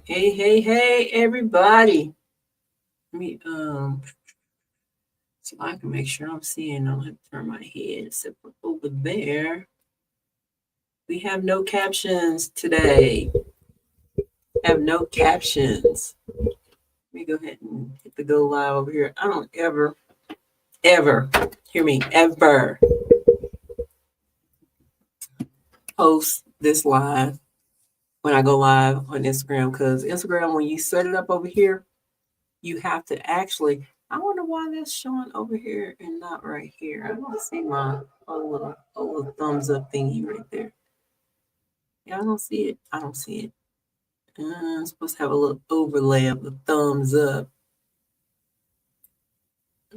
Hey, everybody. Let me so I can make sure I'm seeing. I don't have to turn my head except for over there. We have no captions today. Have no captions. Let me go ahead and hit the go live over here. I don't ever hear me ever post this live when I go live on Instagram, because Instagram, when you set it up over here, you have to actually. I wonder why that's showing over here and not right here. I don't see my little thumbs up thingy right there. Yeah, I don't see it. I don't see it. I'm supposed to have a little overlay of the thumbs up. I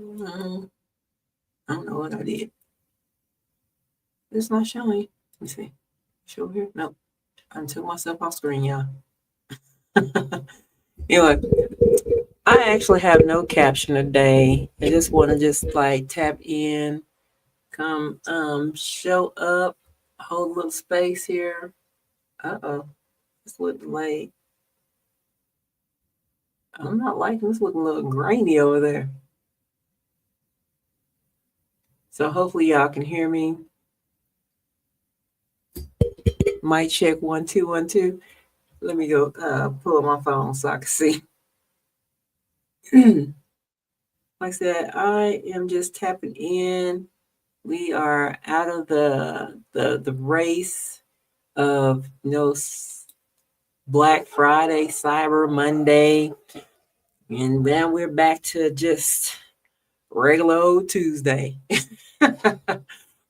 don't know what I did. It's not showing. Let me see. Show here? Nope. I took myself off screen, y'all. Anyway, I actually have no caption today. I just want to just like tap in, come show up, hold a little space here. Uh-oh. It's looking like I'm not liking this, looking a little grainy over there. So hopefully y'all can hear me. Mic check 1 2 1 2. Let me go pull up my phone so I can see. Like I said, I am just tapping in. We are out of the race of Black Friday, Cyber Monday, and then we're back to just regular old Tuesday.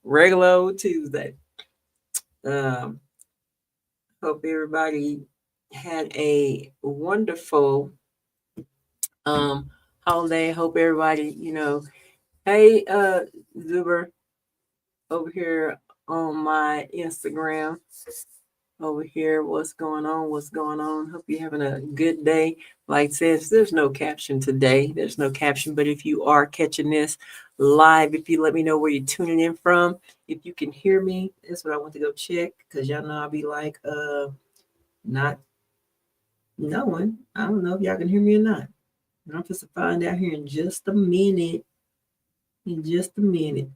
Regular old Tuesday. Um, Hope everybody had a wonderful holiday. Hope everybody, hey Zuber over here on my Instagram. Over here, what's going on? What's going on? Hope you're having a good day. Like it says, there's no caption today. There's no caption, but if you are catching this live, if you let me know where you're tuning in from, if you can hear me, that's what I want to go check, because y'all know I'll be like, not knowing. I don't know if y'all can hear me or not. And I'm supposed to find out here in just a minute. In just a minute.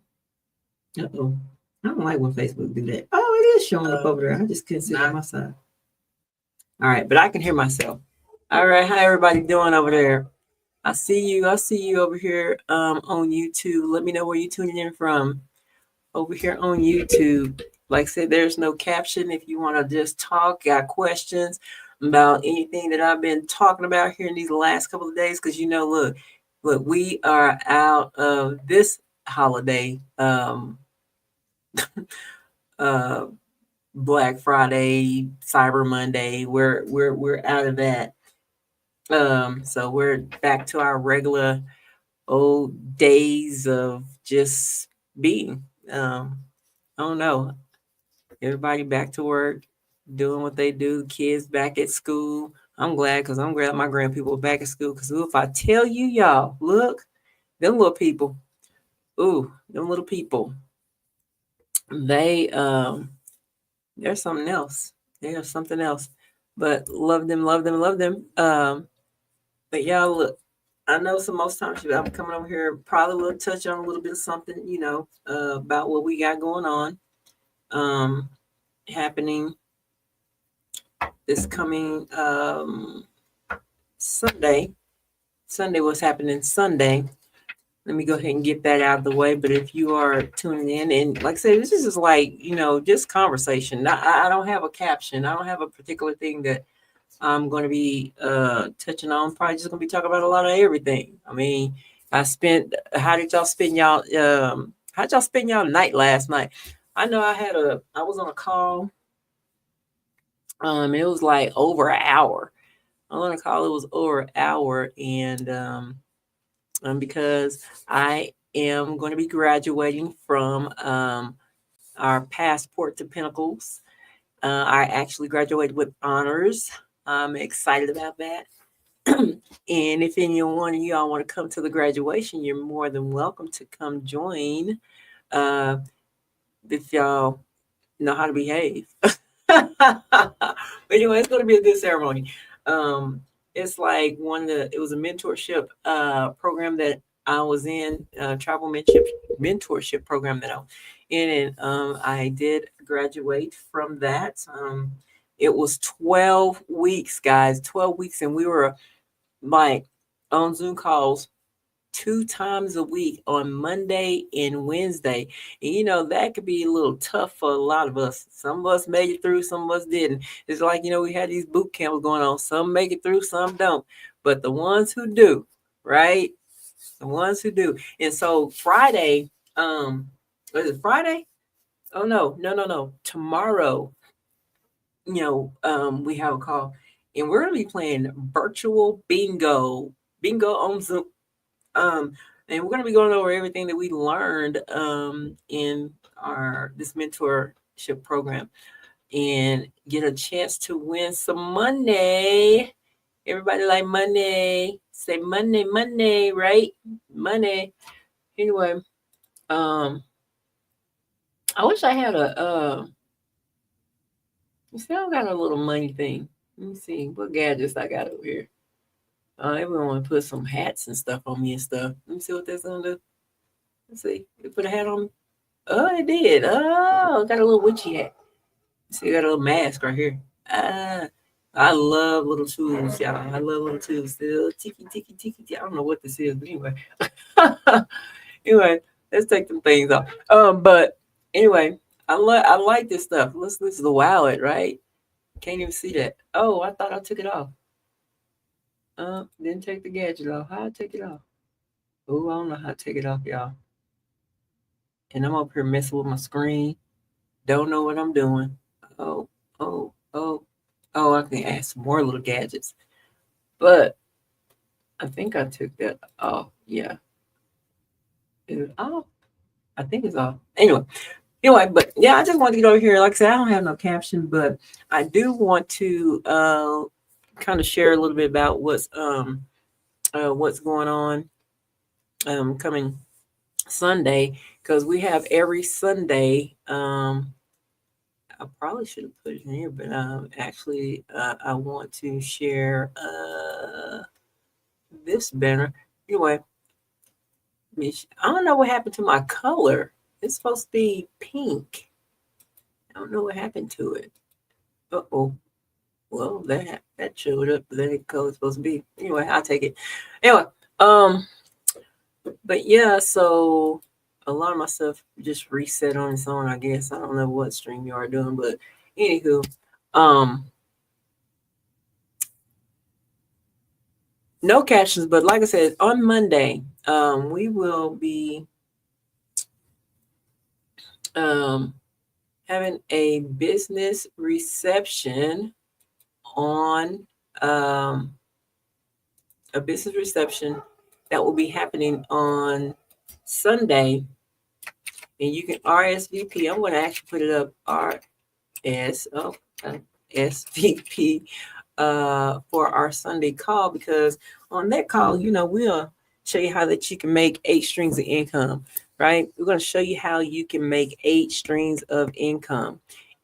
Uh-oh. I don't like when Facebook do that. Oh, it is showing up over there. I just couldn't see it on my side. All right, but I can hear myself. All right, how everybody doing over there? I see you. I see you over here on YouTube. Let me know where you're tuning in from. Over here on YouTube. Like I said, there's no caption. If you want to just talk, got questions about anything that I've been talking about here in these last couple of days, because look, we are out of this holiday. uh Black Friday, Cyber Monday. We're out of that. So we're back to our regular old days of just being. I don't know. Everybody back to work, doing what they do. Kids back at school. I'm glad, because I'm glad my grandpeople are back at school. Because if I tell you, y'all, look, them little people. Ooh, them little people. They they're something else. They are something else. But love them, love them, love them. But y'all, look, I know some most times I'm coming over here, probably will touch on a little bit of something, about what we got going on, happening this coming Sunday. Sunday, what's happening Sunday? Let me go ahead and get that out of the way. But if you are tuning in, and like I said, this is just like, just conversation. I don't have a caption. I don't have a particular thing that I'm going to be touching on. Probably just going to be talking about a lot of everything. I mean, how did y'all spend y'all night last night? I know I was on a call. It was like over an hour. I was on a call. It was over an hour. And because I am going to be graduating from our Passport to Pinnacles. I actually graduated with honors. I'm excited about that. And if any one of y'all want to come to the graduation, you're more than welcome to come join. If y'all know how to behave. But anyway, it's going to be a good ceremony. It's like it was a mentorship program that I was in, travel mentorship program that I was in, and I did graduate from that. It was 12 weeks, guys, 12 weeks, and we were like on Zoom calls 2 times a week on Monday and Wednesday. And that could be a little tough for a lot of us. Some of us made it through, some of us didn't. It's like, we had these boot camps going on. Some make it through, some don't. But the ones who do, right? The ones who do. And so Friday, was it Friday? Oh no. Tomorrow, we have a call. And we're gonna be playing virtual bingo. Bingo on Zoom. Um, and we're going to be going over everything that we learned in this mentorship program, and get a chance to win some money. Everybody like money. Say money, money, right? Money. Anyway, I wish I had you see, I got a little money thing. Let me see what gadgets I got over here. Everyone want to put some hats and stuff on me and stuff. Let me see what that's gonna do. Let's see. They put a hat on me. Oh, it did. Oh, got a little witchy hat. See, got a little mask right here. I love little tools, y'all. I love little tools. Still, tiki, tiki, tiki, tiki. I don't know what this is, but anyway. Anyway, let's take some things off. But anyway, I like this stuff. Let's wow it, right? Can't even see that. Oh, I thought I took it off. Didn't take the gadget off. How I take it off? Oh, I don't know how to take it off, y'all. And I'm up here messing with my screen. Don't know what I'm doing. Oh, oh, oh, oh, I can add some more little gadgets. But I think I took that off. Yeah. Is it off? I think it's off. Anyway, but yeah, I just wanted to get over here. Like I said, I don't have no caption, but I do want to kind of share a little bit about what's going on coming Sunday, because we have every Sunday. I probably should have put it in here, but actually, I want to share this banner. Anyway, I don't know what happened to my color. It's supposed to be pink. I don't know what happened to it. Uh-oh. Well, that showed up, but then the color's supposed to be. Anyway, I'll take it. Anyway, but yeah, so a lot of my stuff just reset on its own, I guess. I don't know what stream you are doing, but anywho, no captions, but like I said, on Monday, we will be having a business reception on a business reception that will be happening on Sunday, and you can RSVP. I'm going to actually put it up SVP for our Sunday call, because on that call, we'll show you how that you can make 8 streams of income, right? We're going to show you how you can make 8 streams of income.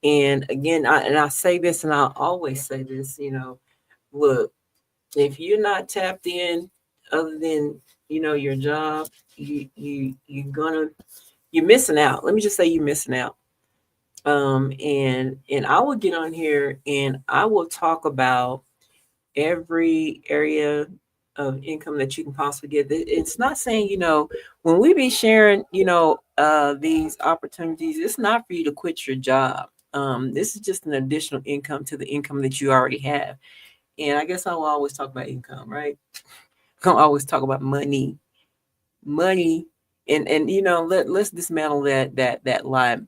And again, I say this, and I'll always say this, look, if you're not tapped in other than, your job, you're missing out. Let me just say you're missing out. And I will get on here and I will talk about every area of income that you can possibly get. It's not saying, when we be sharing, these opportunities, it's not for you to quit your job. This is just an additional income to the income that you already have. And I guess I will always talk about income, right? I'll always talk about money. And let's dismantle that lie.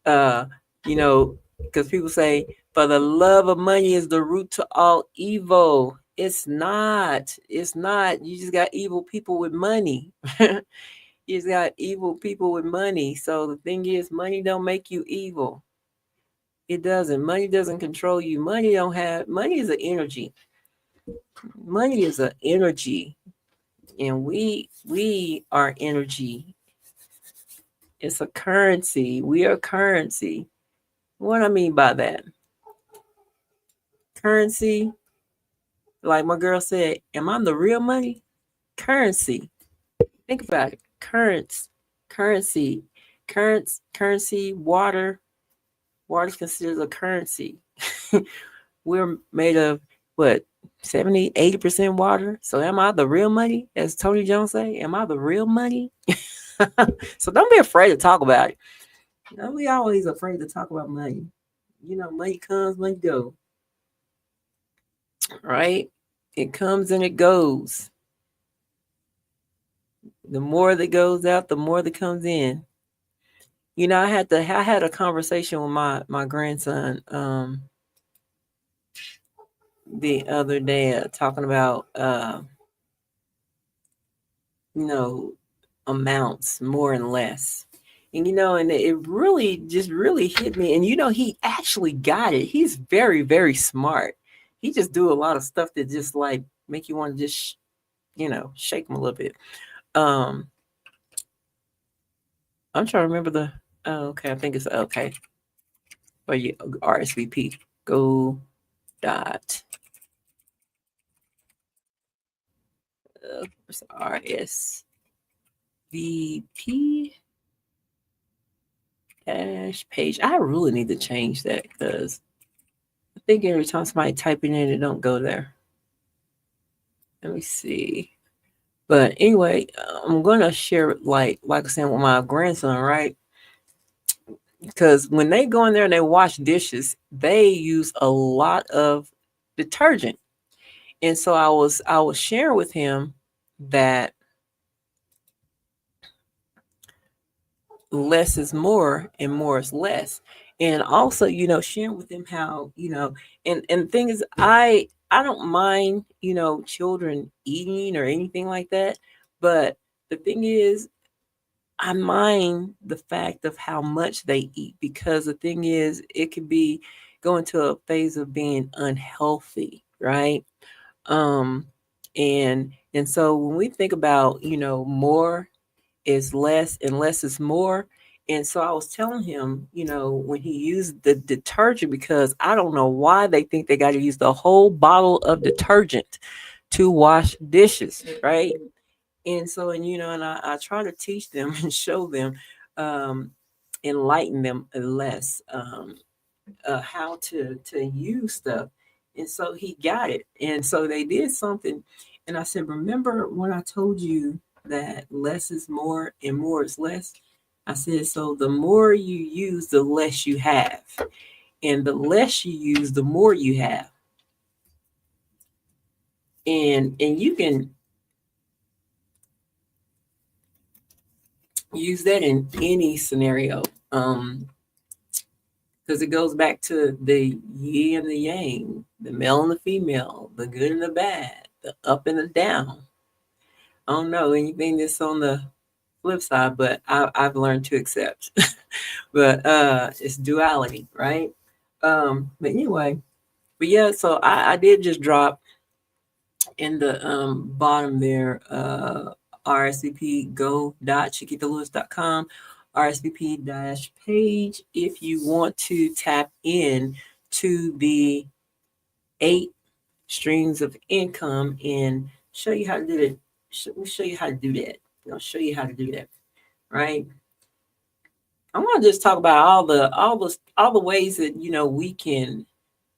Because people say, for the love of money is the root to all evil. It's not. You just got evil people with money. You just got evil people with money. So the thing is, money don't make you evil. It doesn't. Money doesn't control you. Money is an energy. Money is an energy. And we are energy. It's a currency. We are currency. What I mean by that, currency, like my girl said, am I the real money? Currency. Think about it. Currency, currency, water. Water is considered a currency. We're made of what, 70, 80% water. So am I the real money? As Tony Jones say, am I the real money? So don't be afraid to talk about it. We always afraid to talk about money. Money comes, money goes. Right? It comes and it goes. The more that goes out, the more that comes in. I had a conversation with my grandson the other day, talking about you know amounts, more and less. And it really just really hit me. And he actually got it. He's very, very smart. He just do a lot of stuff that just like make you want to just shake him a little bit. um I'm trying to remember the okay, I think it's okay. Or you RSVP, go dot RSVP dash page. I really need to change that because I think every time somebody typing in, it don't go there. Let me see. But anyway, I'm gonna share it like I said with my grandson, right? Because when they go in there and they wash dishes, they use a lot of detergent. And so I was sharing with him that less is more and more is less. And also, sharing with him how, and the thing is, I don't mind, children eating or anything like that. But the thing is, I mind the fact of how much they eat, because the thing is, it could be going to a phase of being unhealthy, right? Um, and so when we think about, more is less and less is more. And so I was telling him, when he used the detergent, because I don't know why they think they got to use the whole bottle of detergent to wash dishes, right? And so, and I try to teach them and show them, um, enlighten them less, how to use stuff. And so he got it. And so they did something. And I said, remember when I told you that less is more and more is less? I said, so the more you use, the less you have. And the less you use, the more you have. And you can use that in any scenario. Because it goes back to the yin and the yang, the male and the female, the good and the bad, the up and the down. I don't know anything that's on the flip side, but I've learned to accept. But it's duality, right? But anyway, but yeah, so I did just drop in the bottom there, RSVP go.chiquitalewis.com, RSVP dash page, if you want to tap in to the 8 streams of income and show you how to do it. We'll show you how to do that. I'll show you how to do that, right? I want to just talk about all the ways that we can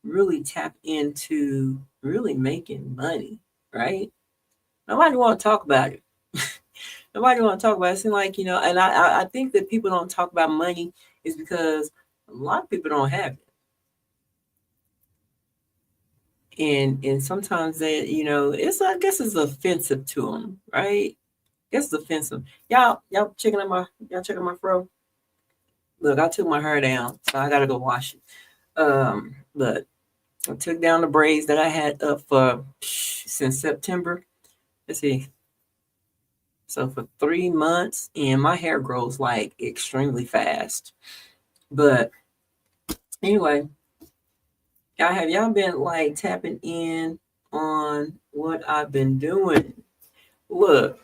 really tap into really making money, right? Nobody want to talk about it. Nobody want to talk about it. It seems like, and I think that people don't talk about money is because a lot of people don't have it. And sometimes they, it's, I guess it's offensive to them, right? It's offensive. Y'all checking my fro? Look, I took my hair down, so I gotta go wash it. But I took down the braids that I had up for since September. Let's see. So for 3 months, and my hair grows like extremely fast. But anyway, y'all been like tapping in on what I've been doing? Look,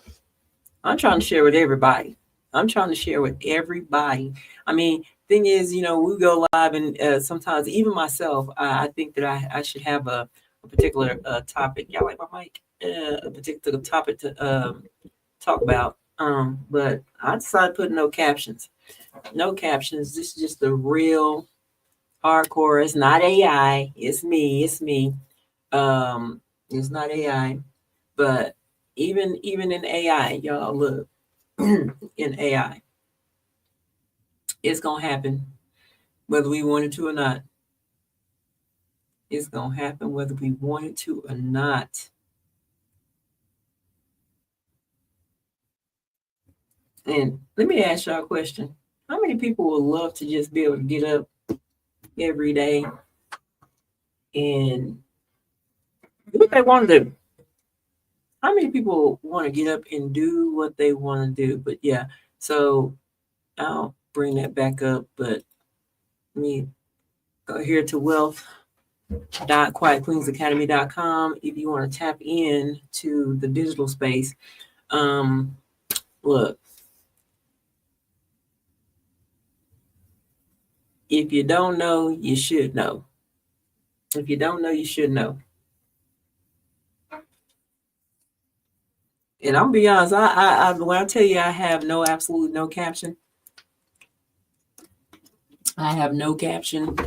I'm trying to share with everybody. I'm trying to share with everybody. I mean, thing is, we go live, and sometimes even myself, I think that I should have a particular topic. Y'all like my mic? A particular topic to talk about. But I decided to put no captions. No captions. This is just the real hardcore. It's not AI. It's me. It's me. Um, it's not AI. But even in AI, y'all look in AI, it's gonna happen whether we want it to or not. It's gonna happen whether we want it to or not. And let me ask y'all a question: how many people would love to just be able to get up every day and do what they want to do? How many people want to get up and do what they want to do? But yeah, so I'll bring that back up. But let me go here to wealth.quietqueensacademy.com if you want to tap in to the digital space. Look, if you don't know, you should know. If you don't know, you should know. And I'm be honest, when I tell you I have absolutely no caption, I have no caption,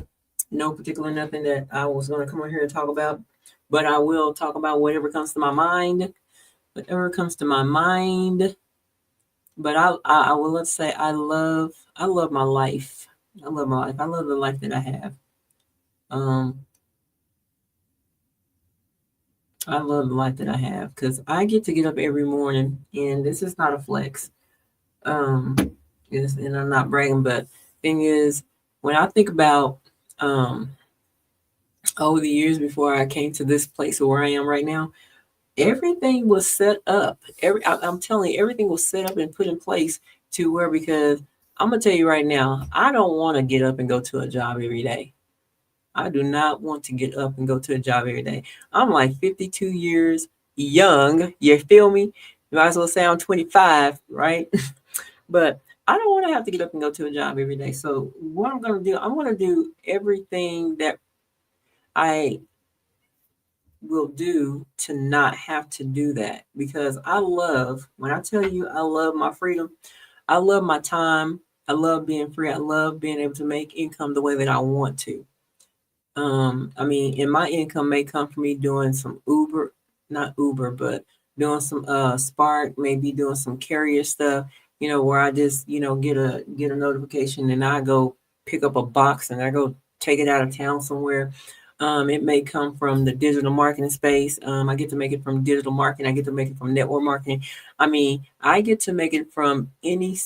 no particular nothing that I was going to come on here and talk about, but I will talk about whatever comes to my mind, whatever comes to my mind. But I will let's say I love my life. I love my life. I love the life that I have. Um, I love the life that I have because I get to get up every morning, and this is not a flex. Um, and I'm not bragging, but thing is, when I think about um, over the years before I came to this place where I am right now, everything was set up. I'm telling you, everything was set up and put in place to where because I'm gonna tell you right now, I don't want to get up and go to a job every day. I do not want to get up and go to a job every day. I'm like 52 years young. You feel me? You might as well say I'm 25, right? But I don't want to have to get up and go to a job every day. So what I'm going to do, I'm going to do everything that I will do to not have to do that because when I tell you I love my freedom, I love my time. I love being free. I love being able to make income the way that I want to. I mean, and my income may come from me doing some Uber, not Uber, but doing some Spark, maybe doing some carrier stuff, where I just, get a notification and I go pick up a box and I go take it out of town somewhere. It may come from the digital marketing space. I get to make it from digital marketing. I get to make it from network marketing. I mean, I get to make it from any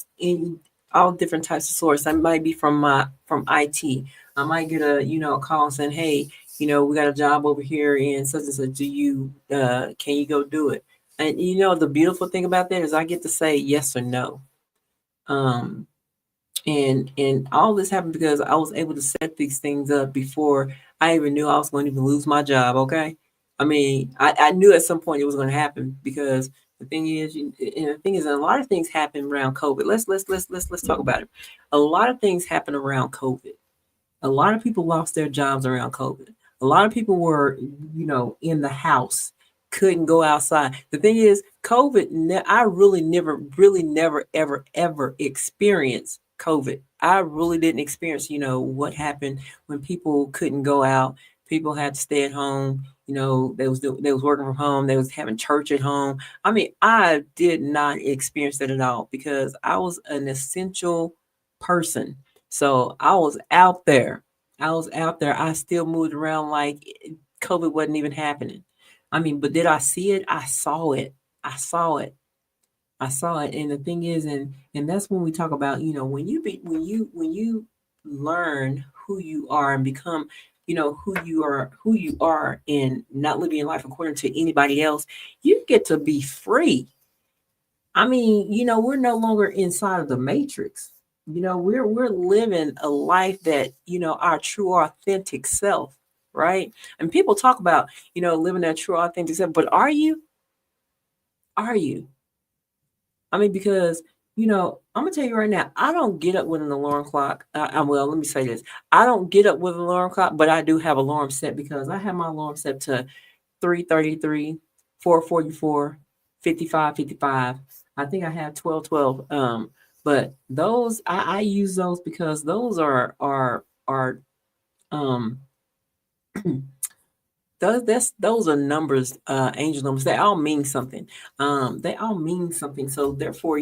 all different types of source. I might be from IT. I might get a call saying, hey, we got a job over here in such and such. Can you go do it? And the beautiful thing about that is I get to say yes or no. Um, and all this happened because I was able to set these things up before I even knew I was going to even lose my job. Okay. I mean, I knew at some point it was going to happen because the thing is, a lot of things happen around COVID. Let's talk about it. A lot of things happen around COVID. A lot of people lost their jobs around COVID. A lot of people were, in the house, couldn't go outside. The thing is, COVID, I really never, ever, ever experienced COVID. I really didn't experience, what happened when people couldn't go out. People had to stay at home. They was working from home. They was having church at home. I mean, I did not experience that at all because I was an essential person. So I was out there. I still moved around like COVID wasn't even happening. I mean, but did I see it? I saw it. I saw it. I saw it. And the thing is, and that's when we talk about, when you learn who you are and become, who you are and not living your life according to anybody else, you get to be free. I mean, we're no longer inside of the matrix. We're living a life that, our true authentic self, right? And people talk about, living that true authentic self, but are you? Are you? I mean, because I'm gonna tell you right now, I don't get up with an alarm clock. Well, let me say this. I don't get up with an alarm clock, but I do have alarm set because I have my alarm set to 3:33, 4:44, 55, 55. I think I have 12:12. But those I use those because those are um those are numbers, angel numbers. They all mean something. They all mean something. So therefore,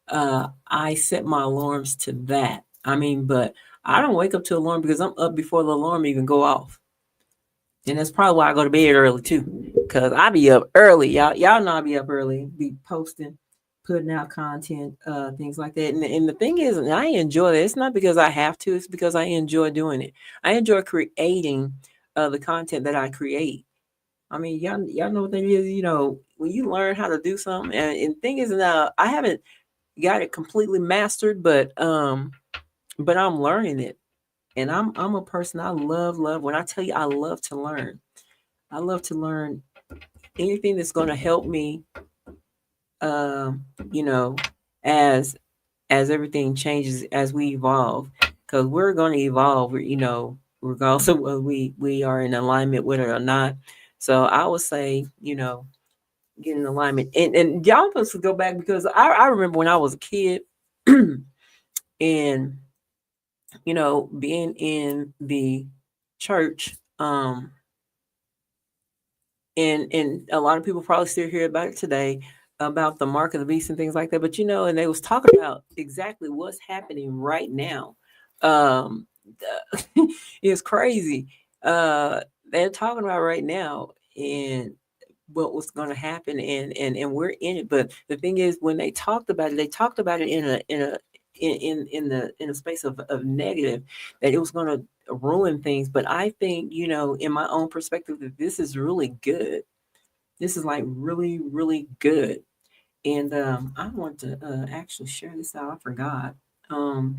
I set my alarms to that. I mean, but I don't wake up to alarm because I'm up before the alarm even go off. And that's probably why I go to bed early too. Cause I be up early. Y'all know I be up early, be posting, putting out content, things like that. And the thing is, and I enjoy it. It's not because I have to, it's because I enjoy doing it. I enjoy creating the content that I create. I mean, y'all know what that is. When you learn how to do something, and thing is now I haven't got it completely mastered, but I'm learning it. And I'm a person I love. When I tell you I love to learn, I love to learn anything that's going to help me. Um, you know, as everything changes, as we evolve, because we're going to evolve. Regardless of whether we are in alignment with it or not. So I would say, get in alignment. And y'all supposed to go back because I remember when I was a kid and being in the church, and a lot of people probably still hear about it today about the mark of the beast and things like that. But and they was talking about exactly what's happening right now. Um it's crazy. They're talking about right now and what was going to happen, and we're in it. But the thing is, when they talked about it in a space of negative, that it was going to ruin things. But I think, in my own perspective, that this is really good. This is like really, really good. And I want to actually share this out. I forgot. Um,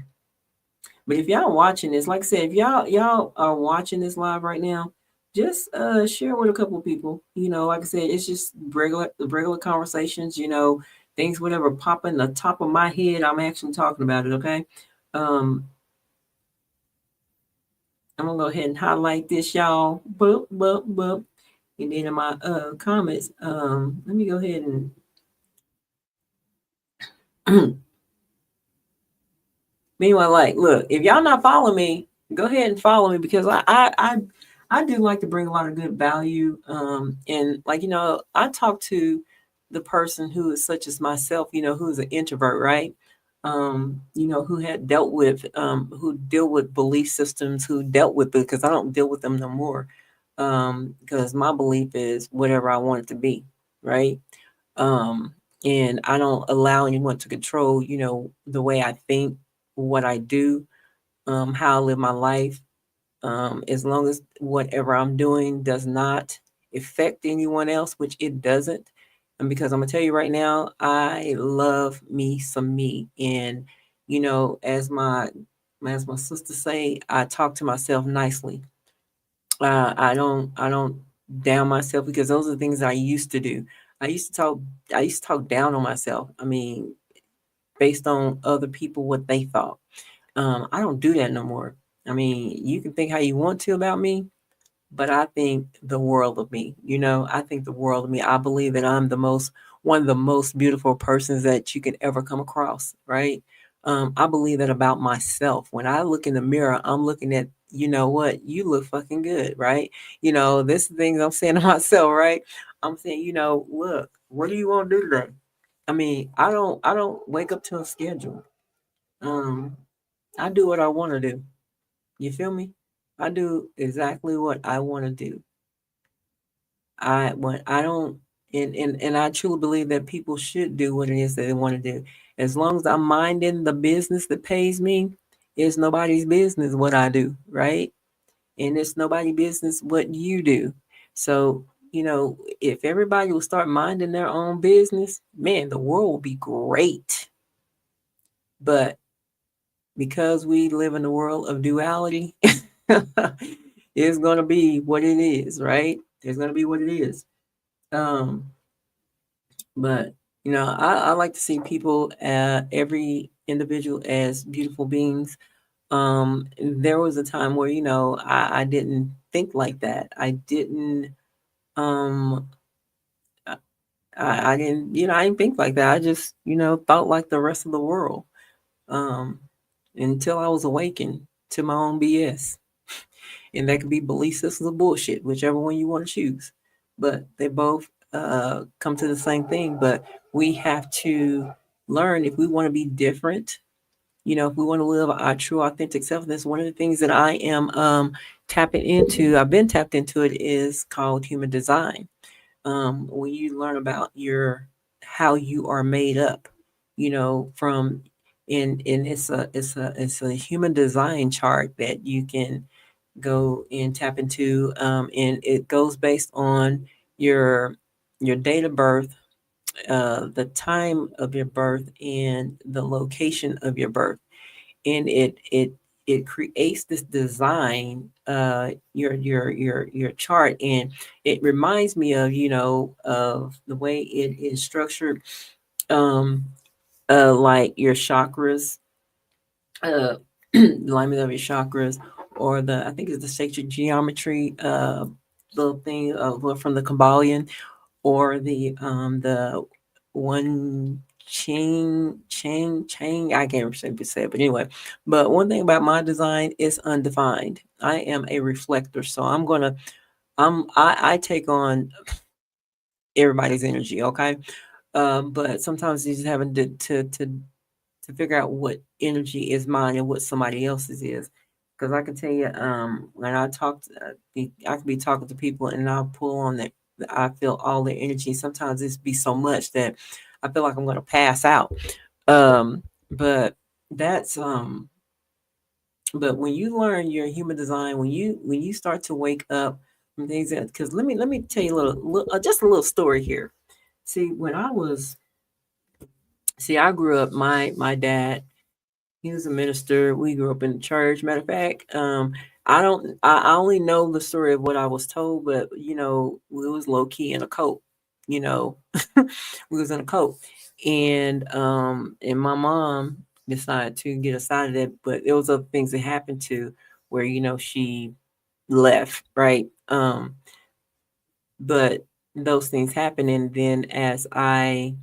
but if y'all watching this, like I said, if y'all are watching this live right now, just share with a couple of people. Like I said, it's just regular conversations. Things whatever pop in the top of my head, I'm actually talking about it. Okay. Um, I'm gonna go ahead and highlight this, y'all. Boop, boop, boop. And then in my comments, let me go ahead and meanwhile, like, look, if y'all not following me, go ahead and follow me because I do like to bring a lot of good value. And like, I talk to the person who is such as myself, who's an introvert, right? Who had dealt with who deal with belief systems, who dealt with it, because I don't deal with them no more. Because my belief is whatever I want it to be, right? Um, and I don't allow anyone to control, the way I think, what I do, how I live my life, as long as whatever I'm doing does not affect anyone else, which it doesn't. And because I'm gonna tell you right now, I love me some me, and as my sister say, I talk to myself nicely. I don't down myself because those are the things I used to do. I used to talk I used to talk down on myself. I mean, based on other people what they thought. I don't do that no more. I mean, you can think how you want to about me, but I think the world of me. I think the world of me. I believe that I'm one of the most beautiful persons that you can ever come across, right? I believe that about myself. When I look in the mirror, I'm looking at, what, you look fucking good, right? This is the things I'm saying to myself, right? I'm saying, look, what do you want to do today? I mean, I don't wake up to a schedule. Um, I do what I want to do. You feel me? I do exactly what I want to do. I don't, and I truly believe that people should do what it is that they want to do. As long as I'm minding the business that pays me, it's nobody's business what I do, right? And it's nobody's business what you do. So, if everybody will start minding their own business, man, the world will be great. But because we live in a world of duality, it's gonna be what it is, right? It's gonna be what it is. Um, but I like to see people, every individual as beautiful beings. There was a time where, I didn't think like that. I didn't, um, I didn't, I didn't think like that. I just, thought like the rest of the world, um, until I was awakened to my own BS. And that could be belief systems or bullshit, whichever one you want to choose. But they both come to the same thing. But we have to learn if we want to be different. If we want to live our true, authentic self. That's one of the things that I am tapping into. I've been tapped into it is called human design. When you learn about how you are made up, from and it's a human design chart that you can go and tap into, and it goes based on your your date of birth, the time of your birth, and the location of your birth, and it creates this design, your chart, and it reminds me of of the way it is structured, um like your chakras, uh alignment of your chakras, or the I think it's the sacred geometry, little thing of from the Kabbalion, or the one chain. I can't say it, but anyway. But one thing about my design is undefined. I am a reflector, so I take on everybody's energy. Okay, but sometimes you just having to figure out what energy is mine and what somebody else's is. Because I can tell you, when I can be talking to people and I'll pull on that. I feel all their energy. Sometimes it's be so much that I feel like I'm going to pass out. But that's but when you learn your human design, when you start to wake up from things that, because let me tell you just a little story here. See, I grew up. My dad, he was a minister. We grew up in the church. Matter of fact, I don't. I only know the story of what I was told, but we was low key in a cult. You know, we was in a cult, and my mom decided to get us out of that. But there was other things that happened to where she left, right? But those things happened, and then as I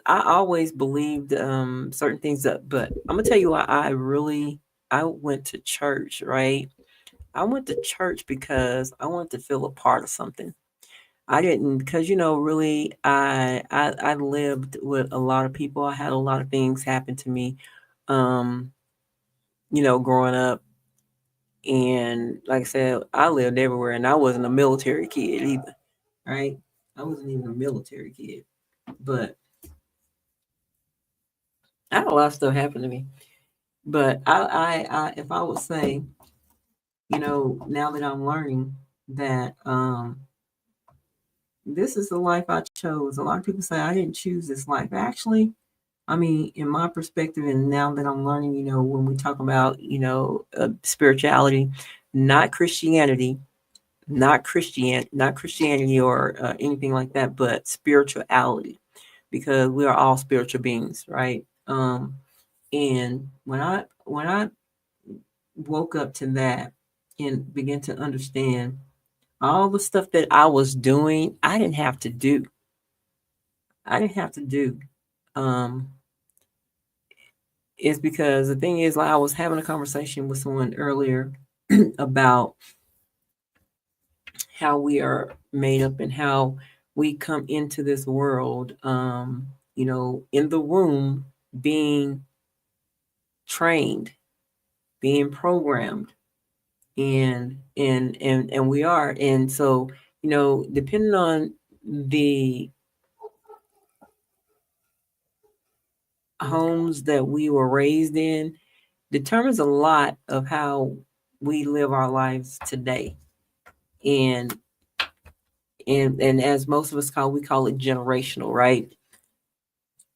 always believed certain things that, but I'm gonna tell you why I went to church, right? I went to church because I wanted to feel a part of something. I didn't, because really, I lived with a lot of people. I had a lot of things happen to me, um, growing up, and like I said, I lived everywhere, and I wasn't a military kid either, right? I wasn't even a military kid, but I had a lot of stuff happen to me. But if I would say, now that I'm learning that this is the life I chose. A lot of people say I didn't choose this life. Actually, I mean, in my perspective, and now that I'm learning, when we talk about, spirituality, not Christianity, not Christianity or anything like that, but spirituality, because we are all spiritual beings, right? And when I woke up to that and began to understand all the stuff that I was doing, I didn't have to do. I didn't have to do. Um, is because the thing is, like, I was having a conversation with someone earlier about how we are made up and how we come into this world, in the womb, being trained, being programmed, and we are. And so, depending on the homes that we were raised in, determines a lot of how we live our lives today. And and as most of us we call it generational, right?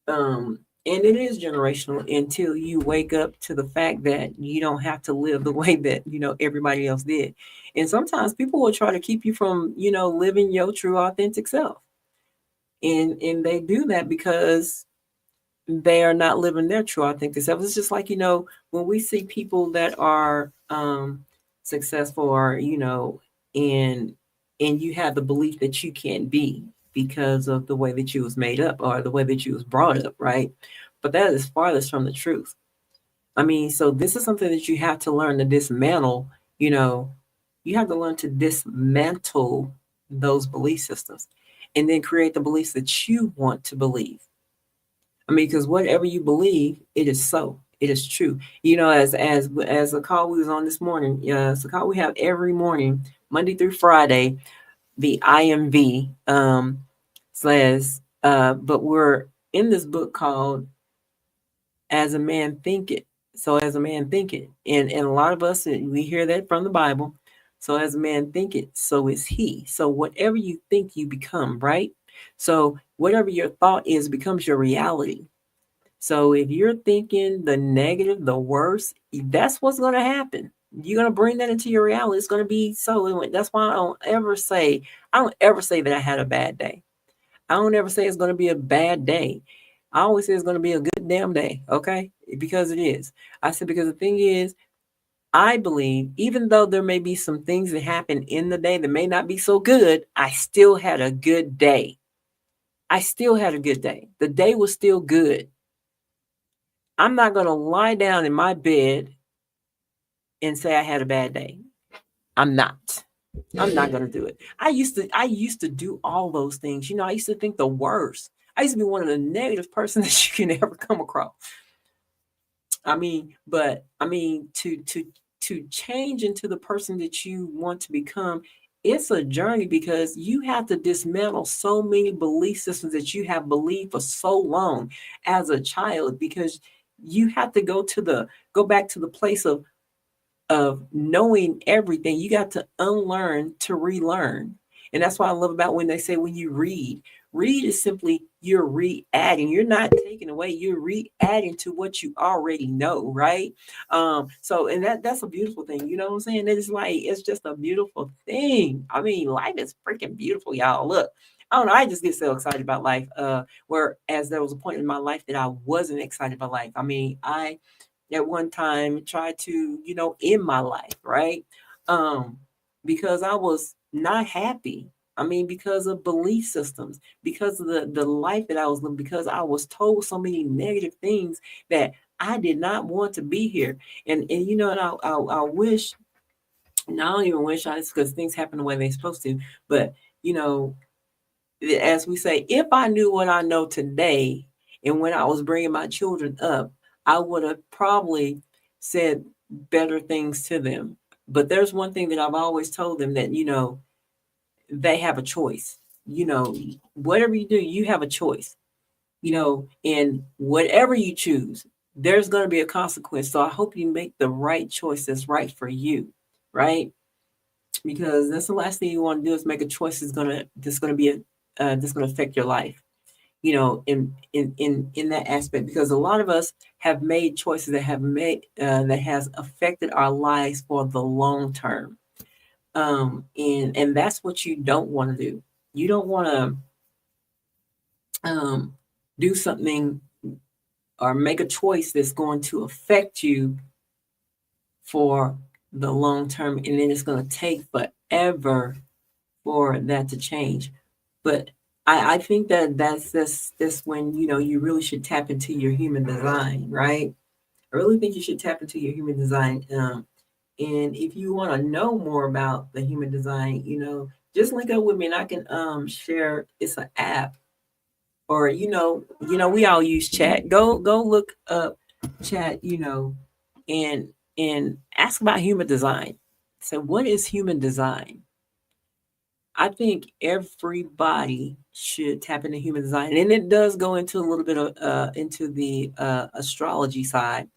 And it is generational until you wake up to the fact that you don't have to live the way that everybody else did. And sometimes people will try to keep you from living your true authentic self. And they do that because they are not living their true authentic self. It's just like, when we see people that are successful, or and you have the belief that you can't be because of the way that you was made up or the way that you was brought up, right? But that is farthest from the truth. I mean, so this is something that you have to learn to dismantle. you know you have to learn to dismantle those belief systems, and then create the beliefs that you want to believe. I mean, because whatever you believe, it is so. It is true. As a call we was on this morning, it's a call we have every morning, Monday through Friday. The IMV says, but we're in this book called "As a Man Thinketh." So as a man thinketh, and a lot of us, we hear that from the Bible. So as a man thinketh, so is he. So whatever you think, you become, right? So whatever your thought is becomes your reality. So if you're thinking the negative, the worst, that's what's going to happen. You're going to bring that into your reality. It's going to be so. That's why I don't ever say that I had a bad day. I don't ever say it's going to be a bad day. I always say it's going to be a good damn day. Okay. Because it is. I said, because the thing is, I believe even though there may be some things that happen in the day that may not be so good, I still had a good day. I still had a good day. The day was still good. I'm not going to lie down in my bed and say I had a bad day. I'm not. I'm not going to do it. I used to do all those things. I used to think the worst. I used to be one of the negative persons that you can ever come across. To change into the person that you want to become, it's a journey, because you have to dismantle so many belief systems that you have believed for so long as a child, because you have to go back to the place of knowing everything. You got to unlearn to relearn. And that's what I love about when they say, when you read is simply you're re-adding. You're not taking away, you're re-adding to what you already know, right? So and that's a beautiful thing. You know what I'm saying? It's just a beautiful thing. I mean, life is freaking beautiful, y'all. Look, I don't know. I just get so excited about life. Whereas there was a point in my life that I wasn't excited about life. I mean, I at one time tried to, end my life, right? Um, because I was not happy. I mean, because of belief systems, because of the life that I was living, because I was told so many negative things that I did not want to be here. And I wish, no, I don't even wish, because things happen the way they're supposed to. But you know, as we say, if I knew what I know today, and when I was bringing my children up, I would have probably said better things to them. But there's one thing that I've always told them, that, they have a choice. Whatever you do, you have a choice, and whatever you choose, there's going to be a consequence. So I hope you make the right choice that's right for you, right? Because that's the last thing you want to do, is make a choice that's going to be that's going to affect your life, in that aspect. Because a lot of us have made choices that has affected our lives for the long term. And that's what you don't want to do. You don't want to do something or make a choice that's going to affect you for the long term, and then it's going to take forever for that to change. But I think that's when, you really should tap into your human design, right? I really think you should tap into your human design. And if you want to know more about the human design, just link up with me, and I can share. It's an app, or we all use chat. Go look up chat, and ask about human design. So what is human design? I think everybody should tap into human design, and it does go into a little bit of into the astrology side,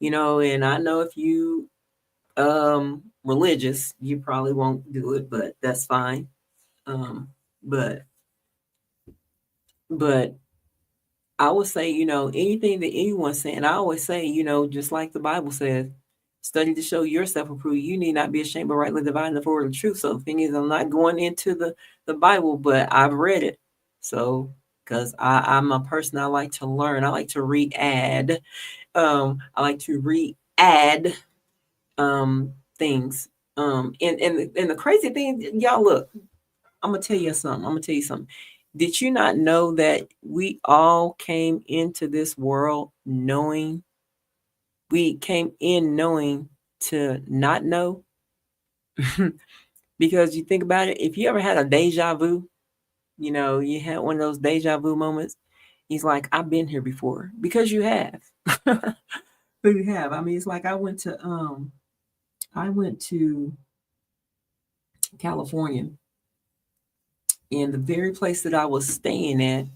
And I know if you religious, you probably won't do it, but that's fine. Um, but but I would say, anything that anyone's saying, I always say, just like the Bible says, study to show yourself approved. You need not be ashamed, but rightly dividing the word of truth. So the thing is, I'm not going into the Bible, but I've read it. So because I'm a person, I like to learn. I like to re-add. I like to re-add things. And the crazy thing, y'all, look, I'm gonna tell you something. I'm gonna tell you something. Did you not know that we all came into this world knowing, we came in knowing to not know? Because you think about it, if you ever had a deja vu, you had one of those deja vu moments. He's like, I've been here before, because you have. You have. I mean, it's like I went to California, and the very place that I was staying at,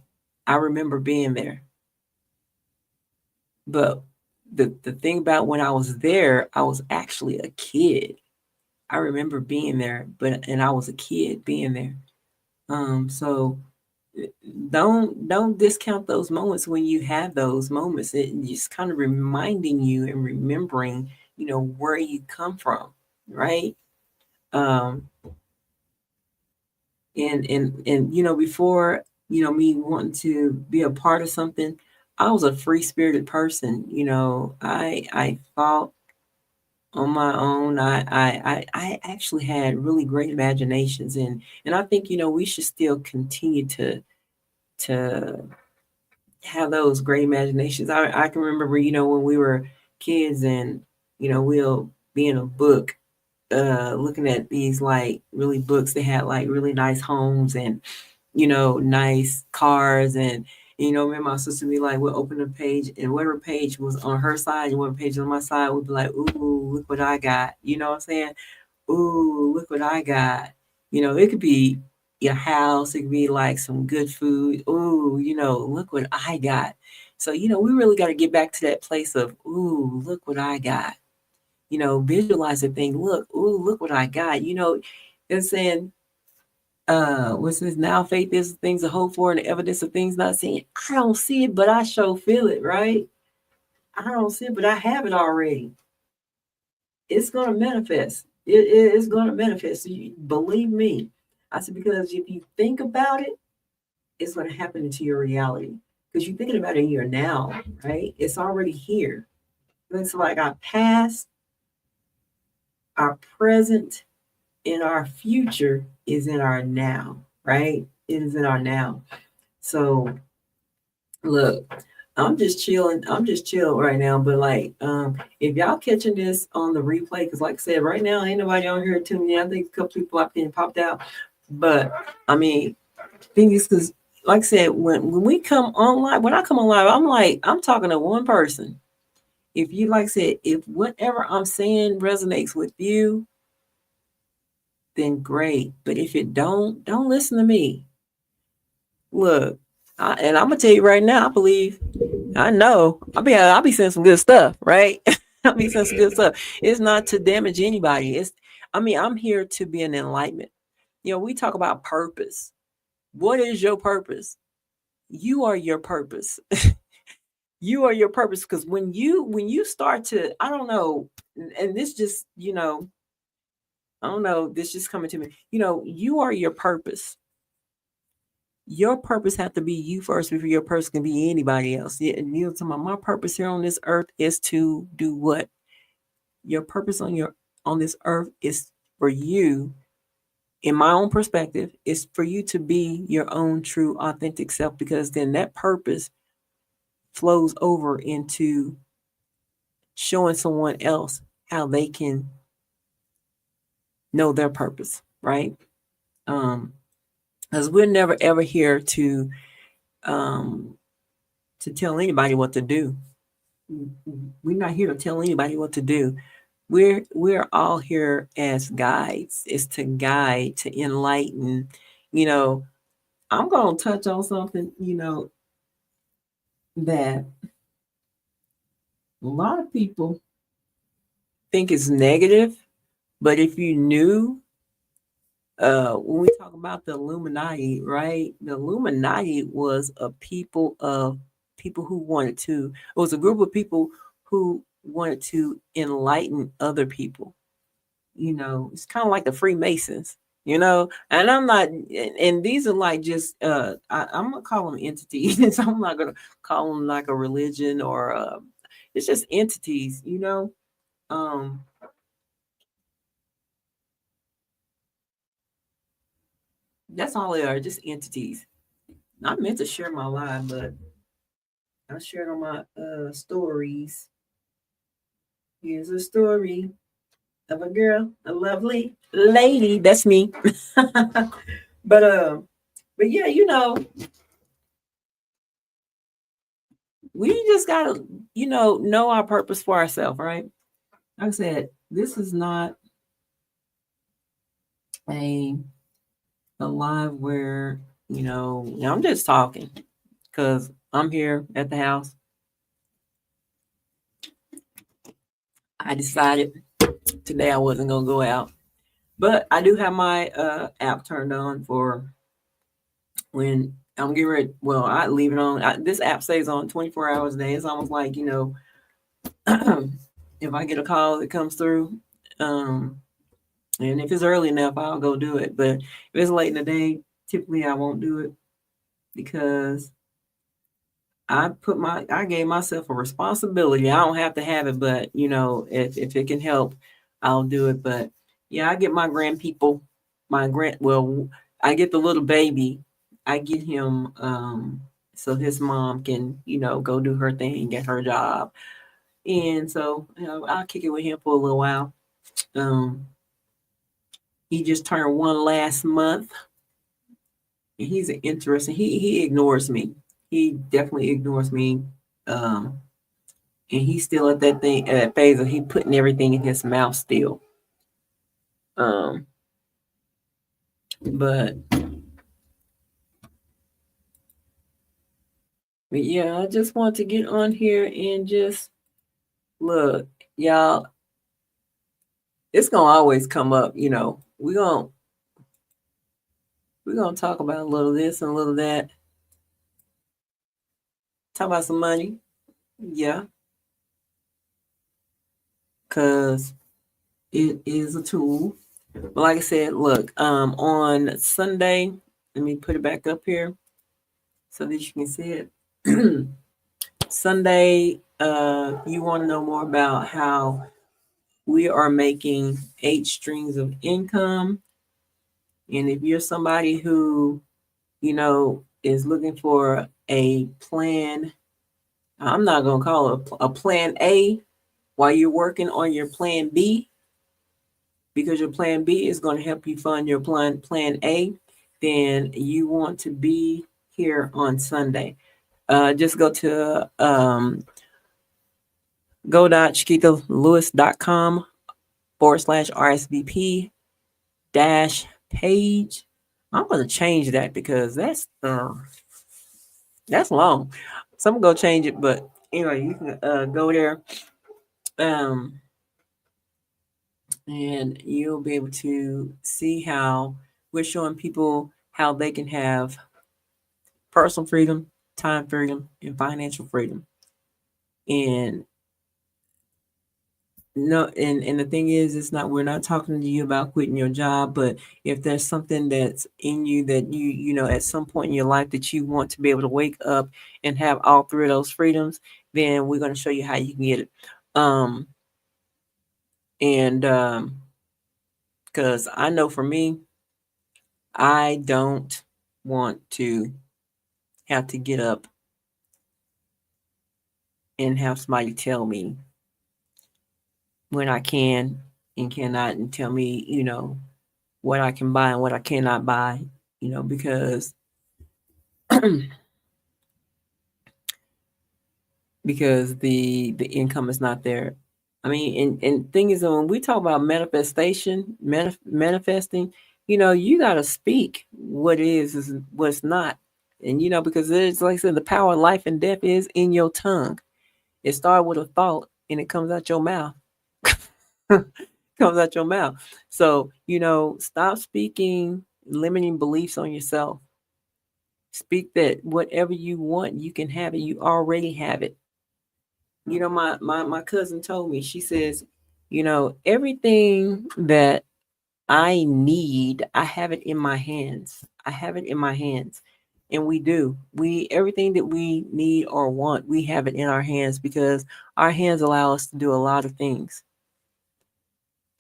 I remember being there. But the thing about when I was there, I was actually a kid. I remember being there, and I was a kid being there. So don't discount those moments when you have those moments. It just kind of reminding you and remembering, where you come from, right? Um, and before, me wanting to be a part of something, I was a free spirited person. I thought on my own. I actually had really great imaginations, and I think, we should still continue to have those great imaginations. I can remember, when we were kids, and we'll be in a book, looking at these like really books. They had like really nice homes, and nice cars, and me and my sister be like, we'll open a page, and whatever page was on her side and whatever page on my side, we'd be like, ooh, look what I got. You know what I'm saying? Ooh, look what I got. It could be your house, it could be like some good food. Ooh, look what I got. So, we really got to get back to that place of, ooh, look what I got. Visualize the thing. Look, ooh, look what I got. They're saying, what's this? Now faith is things to hope for and the evidence of things not seen. I don't see it, but I sure feel it, right? I don't see it, but I have it already. It's gonna manifest. It's gonna manifest. So you believe me. I said, because if you think about it, it's gonna happen into your reality. Because you're thinking about it in your now, right? It's already here. It's like our past, our present, and our future is in our now, right? It is in our now. So look, I'm just chilling. I'm just chill right now. But like, if y'all catching this on the replay, because like I said, right now ain't nobody on here tuning in. I think a couple people up in popped out. But I mean, thing is, because like I said, when we come online, when I come online, I'm talking to one person. If you, like I said, if whatever I'm saying resonates with you, then great. But if it don't listen to me. Look, and I'm gonna tell you right now, I believe, I know, I'll be saying some good stuff, right? I'll be saying some good stuff. It's not to damage anybody. I'm here to be an enlightenment. We talk about purpose. What is your purpose? You are your purpose. You are your purpose. Because when you start to, I don't know, and this just, I don't know, this just coming to me. You are your purpose. Your purpose have to be you first before your purpose can be anybody else. Yeah, and my purpose here on this earth is to do what? Your purpose on this earth is for you, in my own perspective, is for you to be your own true authentic self, because then that purpose flows over into showing someone else how they can know their purpose, right? Because we're never ever here um to tell anybody what to do. We're not here to tell anybody what to do. We're all here as guides. It's to guide, to enlighten. You know, I'm gonna touch on something, that a lot of people think is negative, but if you knew, when we talk about the Illuminati, right? The Illuminati was a people who wanted to, it was a group of people who wanted to enlighten other people. It's kind of like the Freemasons. you know. And I'm not, and these are like just I'm gonna call them entities. I'm not gonna call them like a religion or it's just entities, you know. um that's all they are, just entities. I meant to share my live, but I shared on my stories. Here's a story of a girl, a lovely lady. That's me. but but yeah, you we just gotta, know our purpose for ourselves, right? Like I said, this is not a live where, I'm just talking because I'm here at the house. I decided today I wasn't gonna go out, but I do have my app turned on for when I'm getting ready. Well, I leave it on. This app stays on 24 hours a day. It's almost like, if I get a call that comes through, um, and if it's early enough, I'll go do it. But if it's late in the day, typically I won't do it because I gave myself a responsibility. I don't have to have it, but if it can help, I'll do it. But yeah, I get my grand people, well, I get the little baby. I get him so his mom can, go do her thing, get her job. And so, I'll kick it with him for a little while. Um he just turned one last month, and he's an interesting, he ignores me. He definitely ignores me. Um and he's still at that phase of he putting everything in his mouth still. Um, but yeah, I just want to get on here and just look, y'all. It's gonna always come up, we're gonna talk about a little this and a little that. Talk about some money, yeah, cause it is a tool. But like I said, look, on Sunday, let me put it back up here so that you can see it. Sunday, you want to know more about how we are making 8 streams of income. And if you're somebody who, is looking for a plan, I'm not going to call it a plan A while you're working on your plan B, because your plan B is going to help you fund your plan A, then you want to be here on Sunday. Just go to go.chiquitalewis.com/RSVP dash page. I'm gonna change that because that's long. So I'm gonna go change it, but anyway, you can go there, um, and you'll be able to see how we're showing people how they can have personal freedom, time freedom, and financial freedom. And no, and the thing is, it's not, we're not talking to you about quitting your job, but if there's something that's in you that at some point in your life that you want to be able to wake up and have all 3 of those freedoms, then we're going to show you how you can get it. And because I know for me, I don't want to have to get up and have somebody tell me when I can and cannot, and tell me, what I can buy and what I cannot buy, because because the income is not there. I mean, and thing is, when we talk about manifesting, you got to speak what is what's not. And, because it's like I said, the power of life and death is in your tongue. It started with a thought and it comes out your mouth. Comes out your mouth. So, stop speaking limiting beliefs on yourself. Speak that whatever you want, you can have it. You already have it. My cousin told me, she says, everything that I have it in my hands. I have it in my hands. And we do. Everything that we need or want, we have it in our hands because our hands allow us to do a lot of things.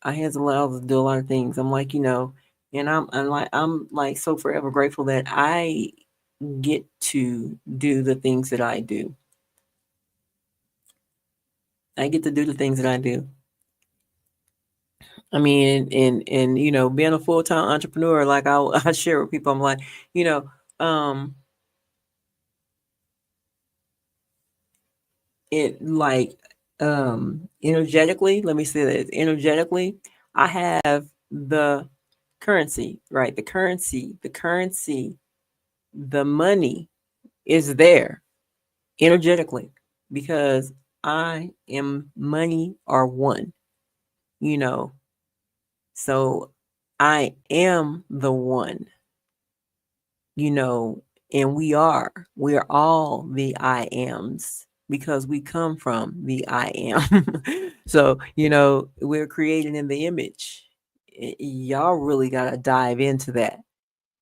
Our hands allow us to do a lot of things. I'm like, and I'm like so forever grateful that I get to do the things that I do. I get to do the things that I do. I mean, and being a full-time entrepreneur, like I share with people, I'm like, you know, um, it like energetically, let me say that energetically, I have the currency, right? The money is there energetically because I am money or one, you know. So I am the one, you know, and we're all the I ams because we come from the I am. So, we're created in the image. Y'all really got to dive into that.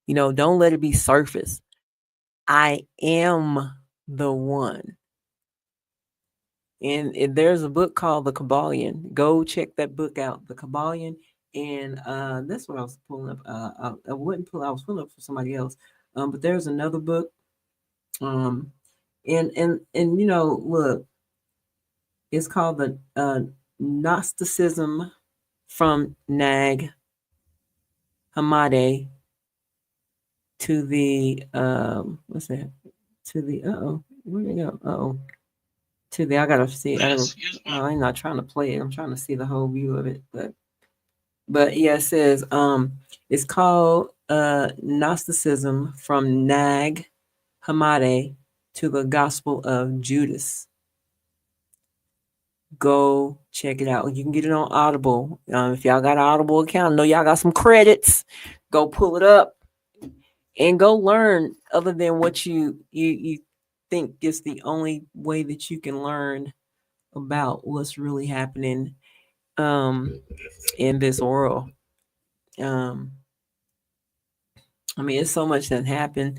Don't let it be surface. I am the one. And there's a book called The Kabbalion. Go check that book out, The Kabbalion. And that's what I was pulling up. I wouldn't pull. I was pulling up for somebody else. But there's another book. Um, and look, it's called the Gnosticism from Nag Hammadi to the what's that? To the where did it go? To the I gotta see. I'm not trying to play it. I'm trying to see the whole view of it. But yeah, it says it's called Gnosticism from Nag Hammadi to the Gospel of Judas. Go check it out. You can get it on Audible. If y'all got an Audible account, I know y'all got some credits. Go pull it up and go learn other than what you think is the only way that you can learn about what's really happening in this world. Um, I mean, it's so much that happened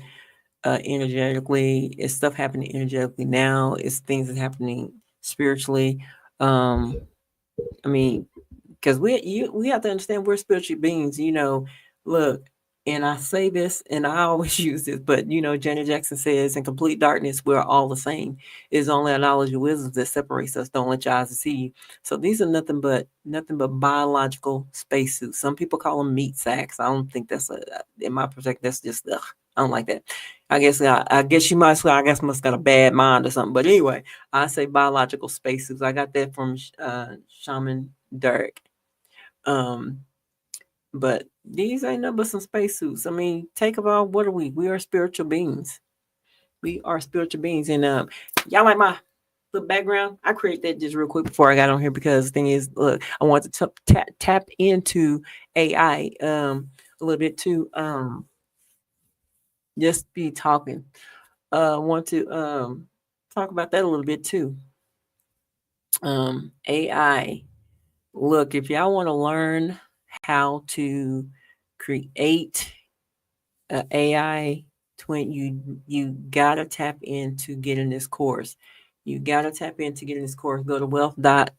energetically. It's stuff happening energetically now. It's things that's happening spiritually. I mean, because we have to understand we're spiritual beings. Look, and I say this, and I always use this, but Janet Jackson says, "In complete darkness, we're all the same. It's only our knowledge and wisdom that separates us. Don't let your eyes deceive you." So these are nothing but biological spacesuits. Some people call them meat sacks. I don't think in my perspective, that's just ugh. I don't like that. I guess you might say I guess must got a bad mind or something. But anyway, I say biological spacesuits. I got that from Shaman Derek. Um, but these ain't nothing but some spacesuits. I mean, take about what are we? We are spiritual beings. We are spiritual beings, and y'all like my little background. I created that just real quick before I got on here because the thing is, look, I want to tap into AI a little bit too. Just be talking. Want to talk about that a little bit too. AI. Look, if y'all want to learn how to create AI twin, you gotta tap into getting this course. You gotta tap into getting this course. Go to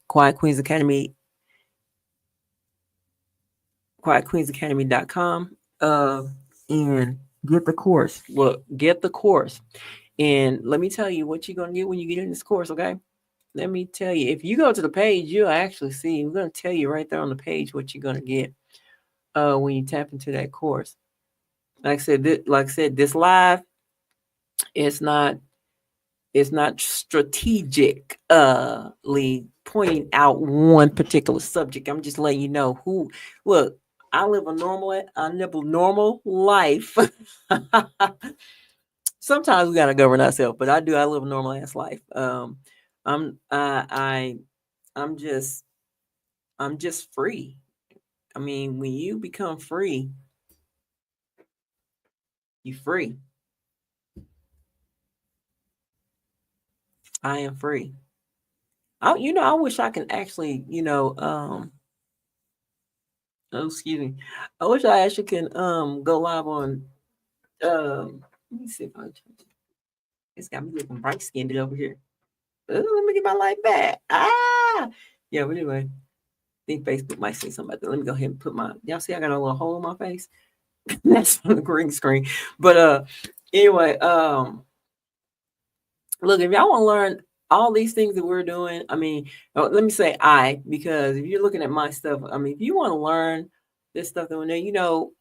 quietqueensacademy.com and get the course. Look, get the course. And let me tell you what you're gonna get when you get in this course, okay? Let me tell you, if you go to the page, you'll actually see. We're gonna tell you right there on the page what you're gonna get when you tap into that course. Like I said, this live, it's not strategically pointing out one particular subject. I'm just letting you know who. Look, I live a normal life. Sometimes we gotta govern ourselves, but I live a normal ass life. I'm I I'm just free. I mean, when you become free, you're free. I am free. I wish I can actually, Oh, excuse me. I wish I actually can go live on let me see if I it's got me looking bright skinned over here. Let me get my light back. Yeah, but anyway, I think Facebook might say something about that. Let me go ahead and put my y'all see I got a little hole in my face. That's on the green screen. But anyway, look, if y'all want to learn all these things that we're doing, I mean, let me say because if you're looking at my stuff, I mean, if you want to learn this stuff that we're doing,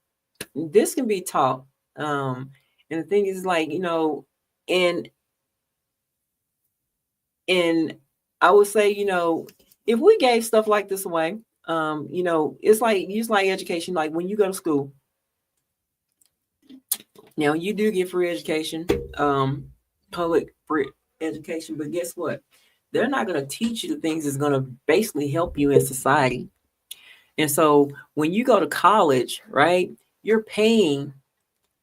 this can be taught. And the thing is, like, and and I would say, if we gave stuff like this away, it's like education. Like when you go to school, now you do get free education, public free education, but guess what? They're not going to teach you the things that's going to basically help you in society. And so when you go to college, right, you're paying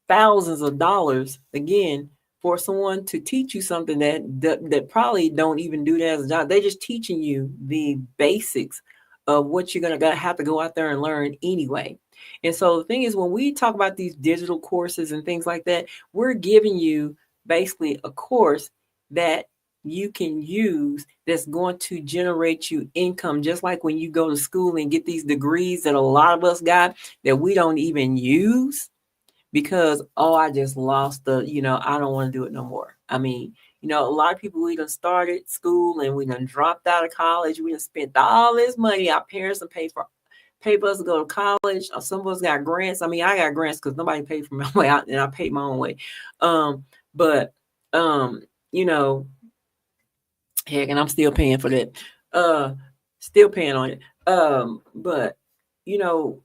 thousands of dollars again for someone to teach you something that probably don't even do that as a job. They're just teaching you the basics of what you're gonna have to go out there and learn anyway. And so the thing is, when we talk about these digital courses and things like that, we're giving you basically a course that you can use that's going to generate you income, just like when you go to school and get these degrees that a lot of us got that we don't even use because I just lost I don't want to do it no more. I mean, a lot of people, we done started school and we done dropped out of college. We done spent all this money. Our parents done paid for us to go to college. Some of us got grants. I mean, I got grants because nobody paid for my way out, and I paid my own way. But you know, heck, and I'm still paying for that. Still paying on it. But you know,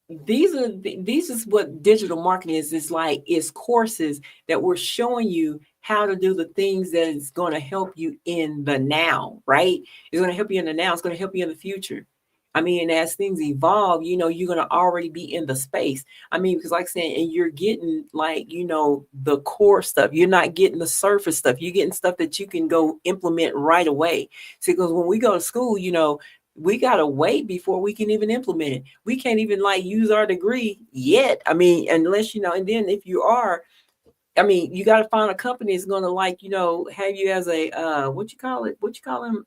these is what digital marketing is. It's like it's courses that we're showing you how to do the things that is going to help you in the now, right? It's going to help you in the now. It's going to help you in the future. I mean, as things evolve, you're going to already be in the space. I mean, because like I said, and you're getting like, the core stuff. You're not getting the surface stuff. You're getting stuff that you can go implement right away. See, because when we go to school, we gotta wait before we can even implement it. We can't even like use our degree yet. I mean, unless and then if you are, I mean, you gotta find a company that's gonna like, have you as a what you call it? What you call them?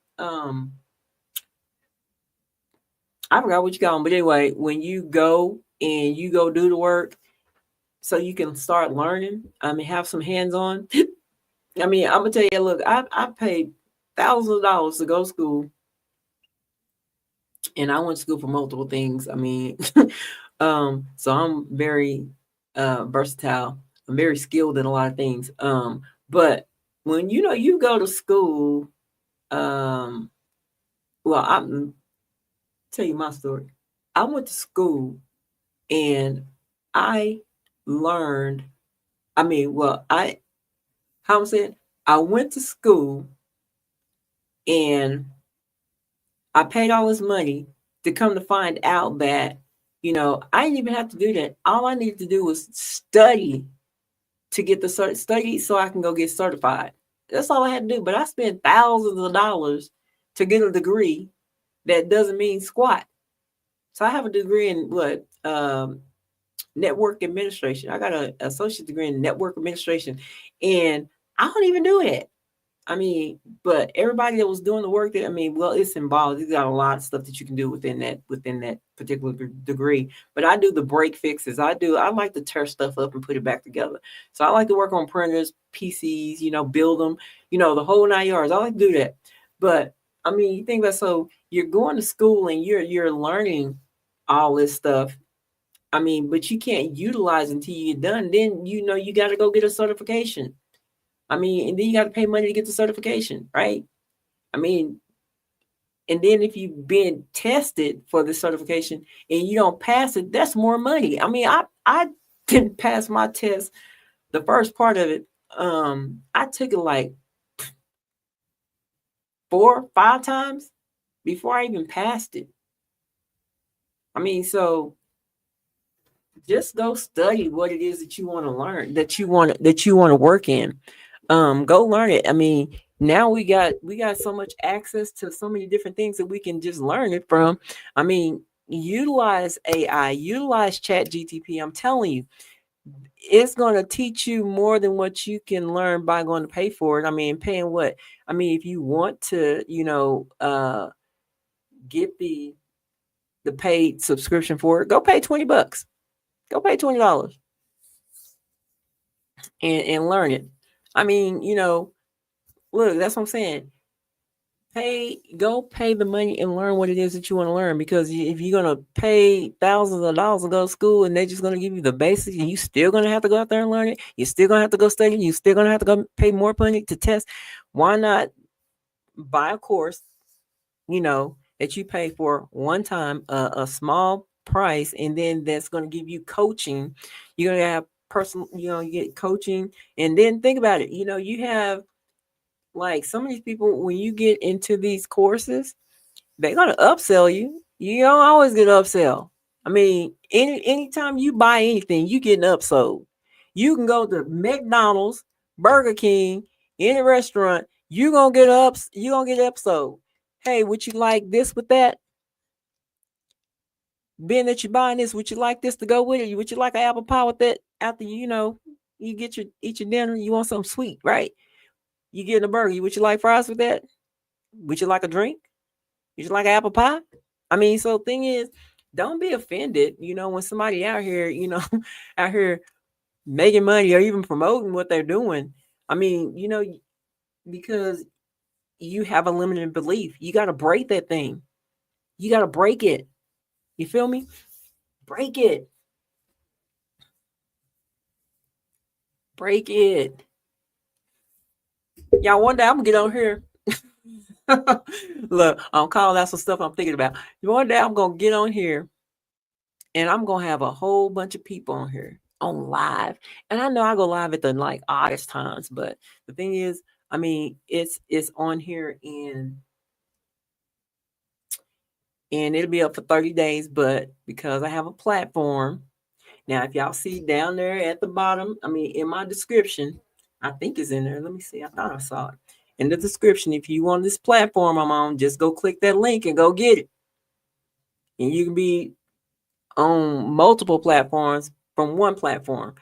I forgot what you call them, but anyway, when you go and you go do the work, so you can start learning. I mean, have some hands on. I mean, I'm gonna tell you, look, I paid thousands of dollars to go to school, and I went to school for multiple things. I mean, so I'm very versatile. I'm very skilled in a lot of things. But when you go to school, well, I'm tell you my story. I went to school and I learned. I mean, well, how I'm saying, I went to school and I paid all this money to come to find out that, I didn't even have to do that. All I needed to do was study to get the study so I can go get certified. That's all I had to do. But I spent thousands of dollars to get a degree that doesn't mean squat. So I have a degree in what? Network administration. I got an associate degree in network administration, and I don't even do it. I mean, but everybody that was doing the work well, it's involved. You got a lot of stuff that you can do within that particular degree. But I do the break fixes. I like to tear stuff up and put it back together. So I like to work on printers, PCs, build them, the whole 9 yards. I like to do that. But I mean, you think about, so you're going to school and you're learning all this stuff. I mean, but you can't utilize until you get done. Then you got to go get a certification. I mean, and then you got to pay money to get the certification, right? I mean, and then if you've been tested for the certification and you don't pass it, that's more money. I mean, I didn't pass my test, the first part of it. I took it like 4 or 5 times before I even passed it. I mean, so just go study what it is that you want to learn, that you want to work in. Go learn it. I mean, now we got so much access to so many different things that we can just learn it from. I mean, utilize AI, utilize Chat GTP. I'm telling you, it's going to teach you more than what you can learn by going to pay for it. I mean, paying what? I mean, if you want to, get the paid subscription for it, go pay $20. Go pay $20 and learn it. I mean, look, that's what I'm saying. Go pay the money and learn what it is that you want to learn. Because if you're gonna pay thousands of dollars to go to school and they're just gonna give you the basics, and you still gonna have to go out there and learn it, you're still gonna have to go study, you still gonna have to go pay more money to test. Why not buy a course, that you pay for one time, a small price, and then that's gonna give you coaching. You're gonna have personal, you get coaching, and then think about it. You have like some of these people, when you get into these courses, they're gonna upsell you. You don't always get upsell. I mean, anytime you buy anything, you get an upsold. You can go to McDonald's, Burger King, any restaurant, you gonna get upsold. Hey, would you like this with that? Being that you're buying this, would you like this to go with it? Would you like an apple pie with that? After you eat your dinner, you want something sweet, right? You get a burger. Would you like fries with that? Would you like a drink? Would you like an apple pie? I mean, so thing is, don't be offended, when somebody out here, out here making money or even promoting what they're doing. I mean, because you have a limited belief. You got to break that thing. You got to break it. You feel me? Break it. Break it. Y'all, one day I'm going to get on here. Look, I'm calling out some stuff I'm thinking about. One day I'm going to get on here and I'm going to have a whole bunch of people on here on live. And I know I go live at the like oddest times, but the thing is, I mean, it's on here and it'll be up for 30 days, but because I have a platform. Now, if y'all see down there at the bottom, I mean, in my description, I think it's in there. Let me see. I thought I saw it. In the description, if you want this platform I'm on, just go click that link and go get it. And you can be on multiple platforms from one platform.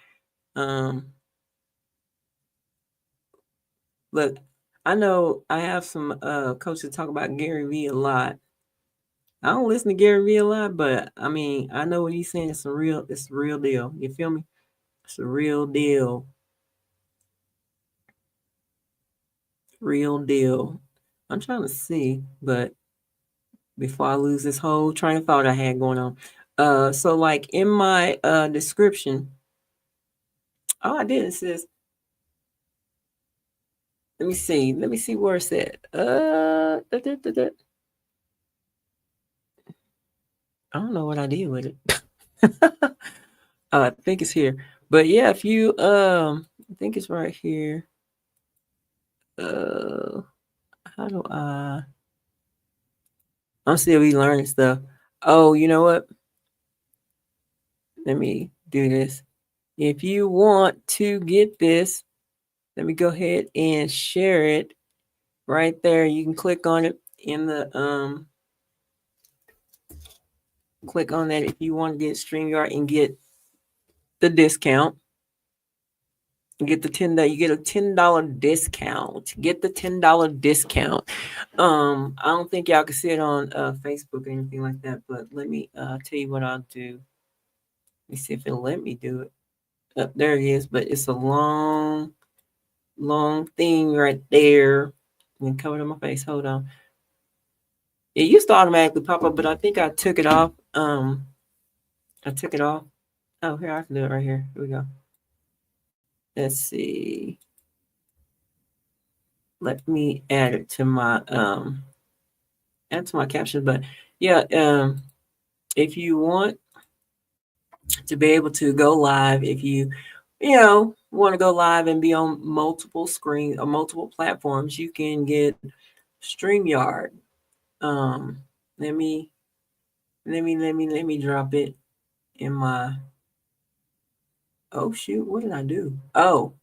Look, I know I have some coaches talk about Gary Vee a lot. I don't listen to Gary Vee a lot, but I mean, I know what he's saying. It's a real deal. You feel me? It's a real deal. Real deal. I'm trying to see, but before I lose this whole train of thought I had going on. So like in my description, all I did is says, let me see where it's at. I don't know what I did with it. I think it's here. But yeah, if you I think it's right here. How do I'm still learning stuff. Oh, you know what? Let me do this. If you want to get this, let me go ahead and share it right there. You can click on it in the click on that if you want to get StreamYard and get the discount. Get the $10. You get a $10 discount. Get the $10 discount. I don't think y'all can see it on Facebook or anything like that, but let me tell you what I'll do. Let me see if it'll let me do it. There it is, but it's a long thing right there. And covered on my face. Hold on. It used to automatically pop up, but I think I took it off. I took it off. Oh, here, I can do it right here. Here we go. Let's see. Let me add it to my caption. But yeah, if you want to be able to go live, if you want to go live and be on multiple screens or multiple platforms, you can get StreamYard. Let me drop it in my. Oh shoot, what did I do? Oh.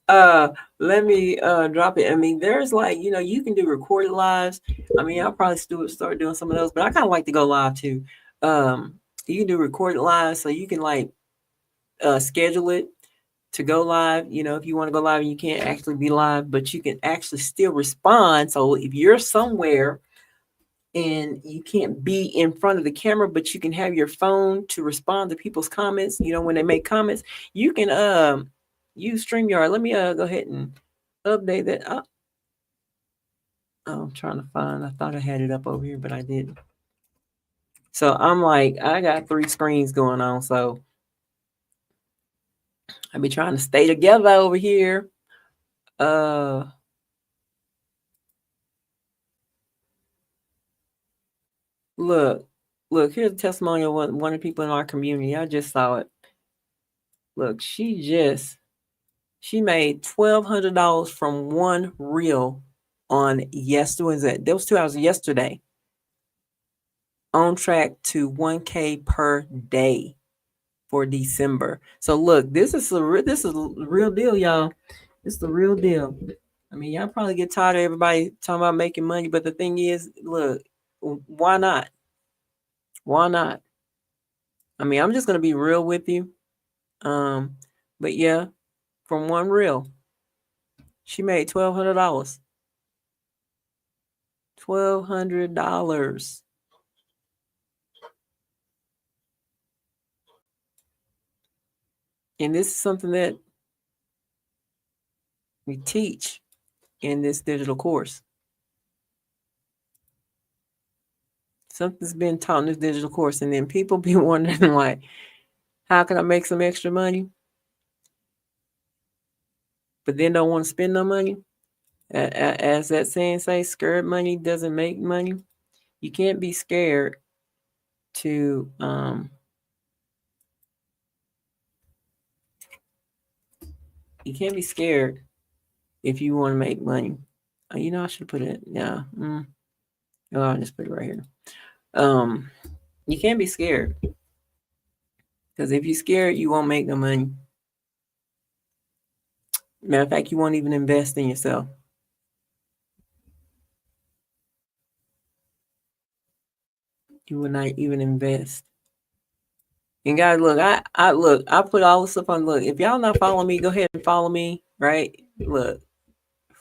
Let me drop it. I mean, there's like, you can do recorded lives. I mean, I'll probably start doing some of those, but I kind of like to go live too. Um, you can do recorded lives, so you can like schedule it to go live. If you want to go live and you can't actually be live, but you can actually still respond. So if you're somewhere and you can't be in front of the camera, but you can have your phone to respond to people's comments. When they make comments, you can use StreamYard. Let me go ahead and update that. I'm trying to find. I thought I had it up over here, but I didn't. So I'm like, I got 3 screens going on, so I be trying to stay together over here. Uh look, here's a testimony of one of the people in our community. I just saw it. Look, she made $1,200 from one reel on yesterday. Was that was 2 hours yesterday. On track to 1K per day for December. So look, this is a real deal, y'all. It's the real deal. I mean, y'all probably get tired of everybody talking about making money, but the thing is, look, why not? Why not? I mean, I'm just gonna be real with you. Um, but yeah, from one reel, she made $1,200. $1,200. And this is something that we teach in this digital course. Something's been taught in this digital course, and then people be wondering like, how can I make some extra money? But then don't want to spend no money. As that saying says, scared money doesn't make money. You can't be scared to you can't be scared if you want to make money. I should put it. Yeah. Oh, I'll just put it right here. You can't be scared because if you're scared, you won't make no money. Matter of fact, you won't even invest in yourself. You will not even invest. And guys, look, I put all the stuff on. Look, if y'all not following me, go ahead and follow me. Right? Look,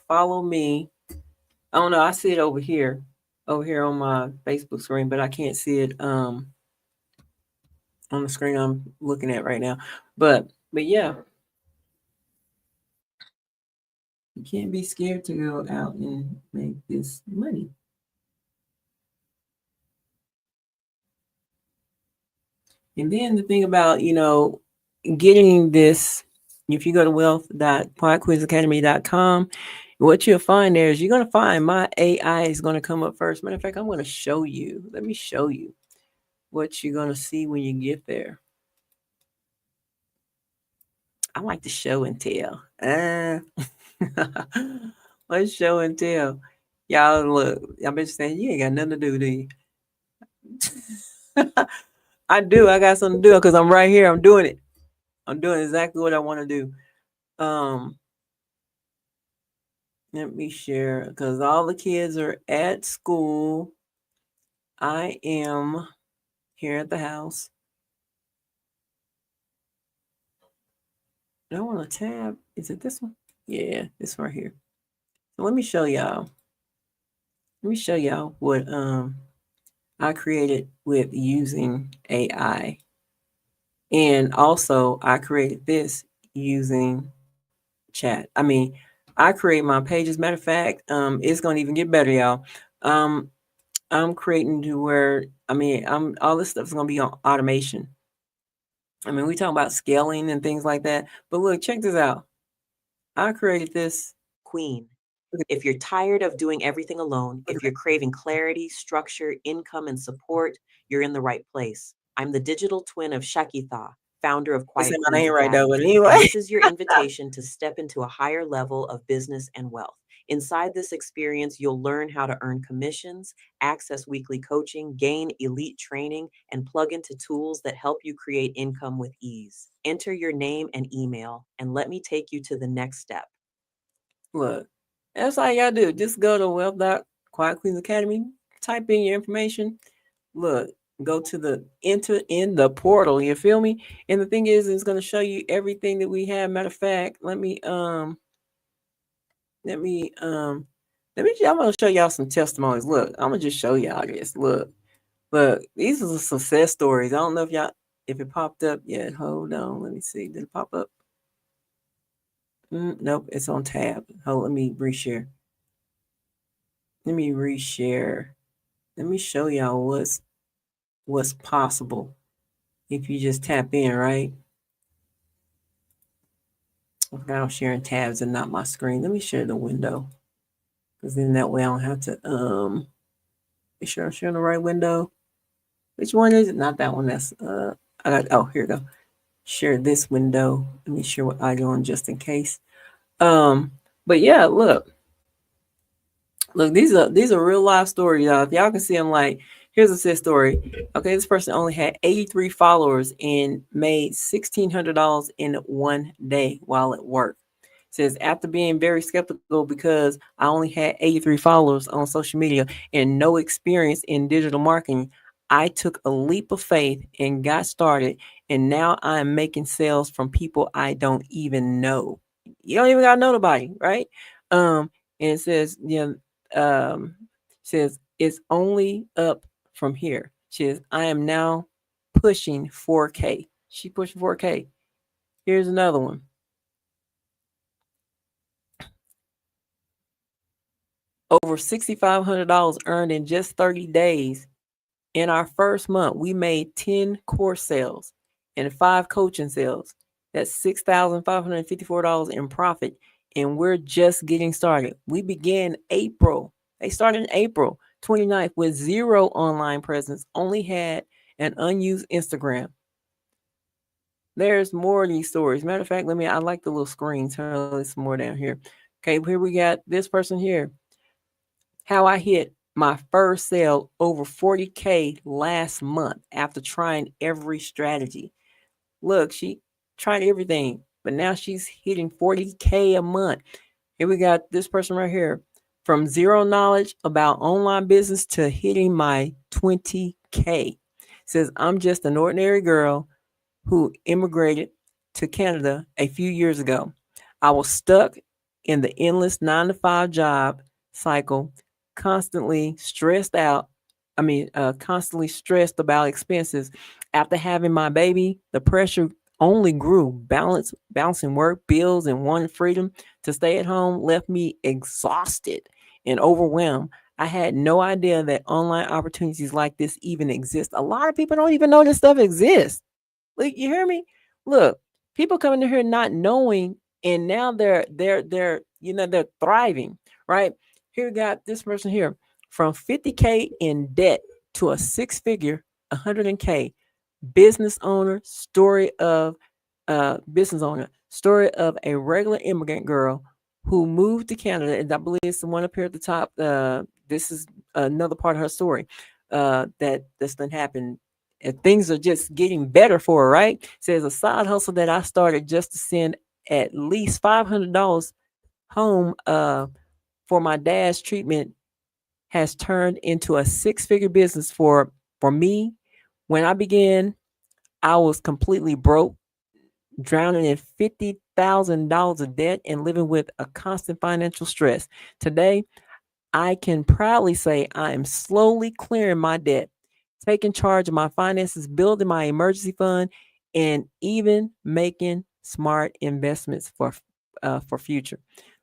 follow me. I don't know. I see it over here on my Facebook screen, but I can't see it on the screen I'm looking at right now. But yeah, you can't be scared to go out and make this money. And then the thing about, getting this, if you go to wealth.podquizacademy.com, what you'll find there is you're going to find my AI is going to come up first. Matter of fact, I'm going to show you. Let me show you what you're going to see when you get there. I like to show and tell. Let's show and tell. Y'all look, y'all been saying you ain't got nothing to do, do you? I do. I got something to do because I'm right here. I'm doing it. I'm doing exactly what I want to do. Let me share because all the kids are at school. I am here at the house. Do I want a tab? Is it this one? Yeah, this right here. So let me show y'all. Let me show y'all what I created with using AI. And also I created this using chat. I mean, I create my pages. Matter of fact, it's gonna even get better, y'all. I'm creating to where I'm all this stuff is gonna be on automation. I mean, we talk about scaling and things like that. But look, check this out. I created this. Queen. If you're tired of doing everything alone, if you're craving clarity, structure, income, and support, you're in the right place. I'm the digital twin of Shakitha, founder of It's Quiet in my Queens name right though, Academy. but And anyway. this is your invitation to step into a higher level of business and wealth. Inside this experience, you'll learn how to earn commissions, access weekly coaching, gain elite training, and plug into tools that help you create income with ease. Enter your name and email, and let me take you to the next step. Look, that's all y'all do. Just go to Wealth. Queens Academy, type in your information. Look, go to the enter in the portal. You feel me? And the thing is, it's gonna show you everything that we have. Matter of fact, let me I'm gonna show y'all some testimonies. Look, I'm gonna just show y'all this. Look, these are the success stories. I don't know if it popped up yet. Hold on, let me see. Did it pop up? Nope, it's on tab. Hold, let me reshare. Let me reshare. Let me show y'all what's possible if you just tap in, right? Okay, I'm sharing tabs and not my screen. Let me share the window. Because then that way I don't have to make sure I'm sharing the right window. Which one is it? Not that one. That's I got here we go. Share this window. Let me share what I do on just in case. But yeah, look, these are real life stories, y'all. If y'all can see them, like, here's a sad story. Okay, this person only had 83 followers and made $1,600 in one day while at work. Says after being very skeptical because I only had 83 followers on social media and no experience in digital marketing, I took a leap of faith and got started. And now I'm making sales from people I don't even know. You don't even gotta know nobody, right? And it says, says it's only up from here. She says, I am now pushing 4K. She pushing 4K. Here's another one. Over $6,500 earned in just 30 days. In our first month, we made 10 course sales and 5 coaching sales. That's $6,554 in profit. And we're just getting started. We began April. They started in April 29th with zero online presence, only had an unused Instagram. There's more of these stories. Matter of fact, I like the little screen. Turn this more down here. Okay, here we got this person here. How I hit my first sale over 40K last month after trying every strategy. Look, she tried everything, but now she's hitting 40K a month. Here we got this person right here. From zero knowledge about online business to hitting my 20K. Says, I'm just an ordinary girl who immigrated to Canada a few years ago. I was stuck in the endless 9 to 5 job cycle, constantly stressed out. Constantly stressed about expenses. After having my baby, the pressure only grew. Balancing work, bills, and wanting freedom to stay at home left me exhausted and overwhelmed. I had no idea that online opportunities like this even exist. A lot of people don't even know this stuff exists. Like, you hear me? Look, people coming in here not knowing, and now they're thriving, right? Here we got this person here from 50K in debt to a 6 figure, 100K business owner. Business owner story of a regular immigrant girl who moved to Canada, and I believe it's the one up here at the top. This is another part of her story that's done happened. And things are just getting better for her, right? Says a side hustle that I started just to send at least $500 home for my dad's treatment has turned into a 6 figure business for me. When I began, I was completely broke, drowning in $50,000 of debt and living with a constant financial stress. Today, I can proudly say I am slowly clearing my debt, taking charge of my finances, building my emergency fund, and even making smart investments for future.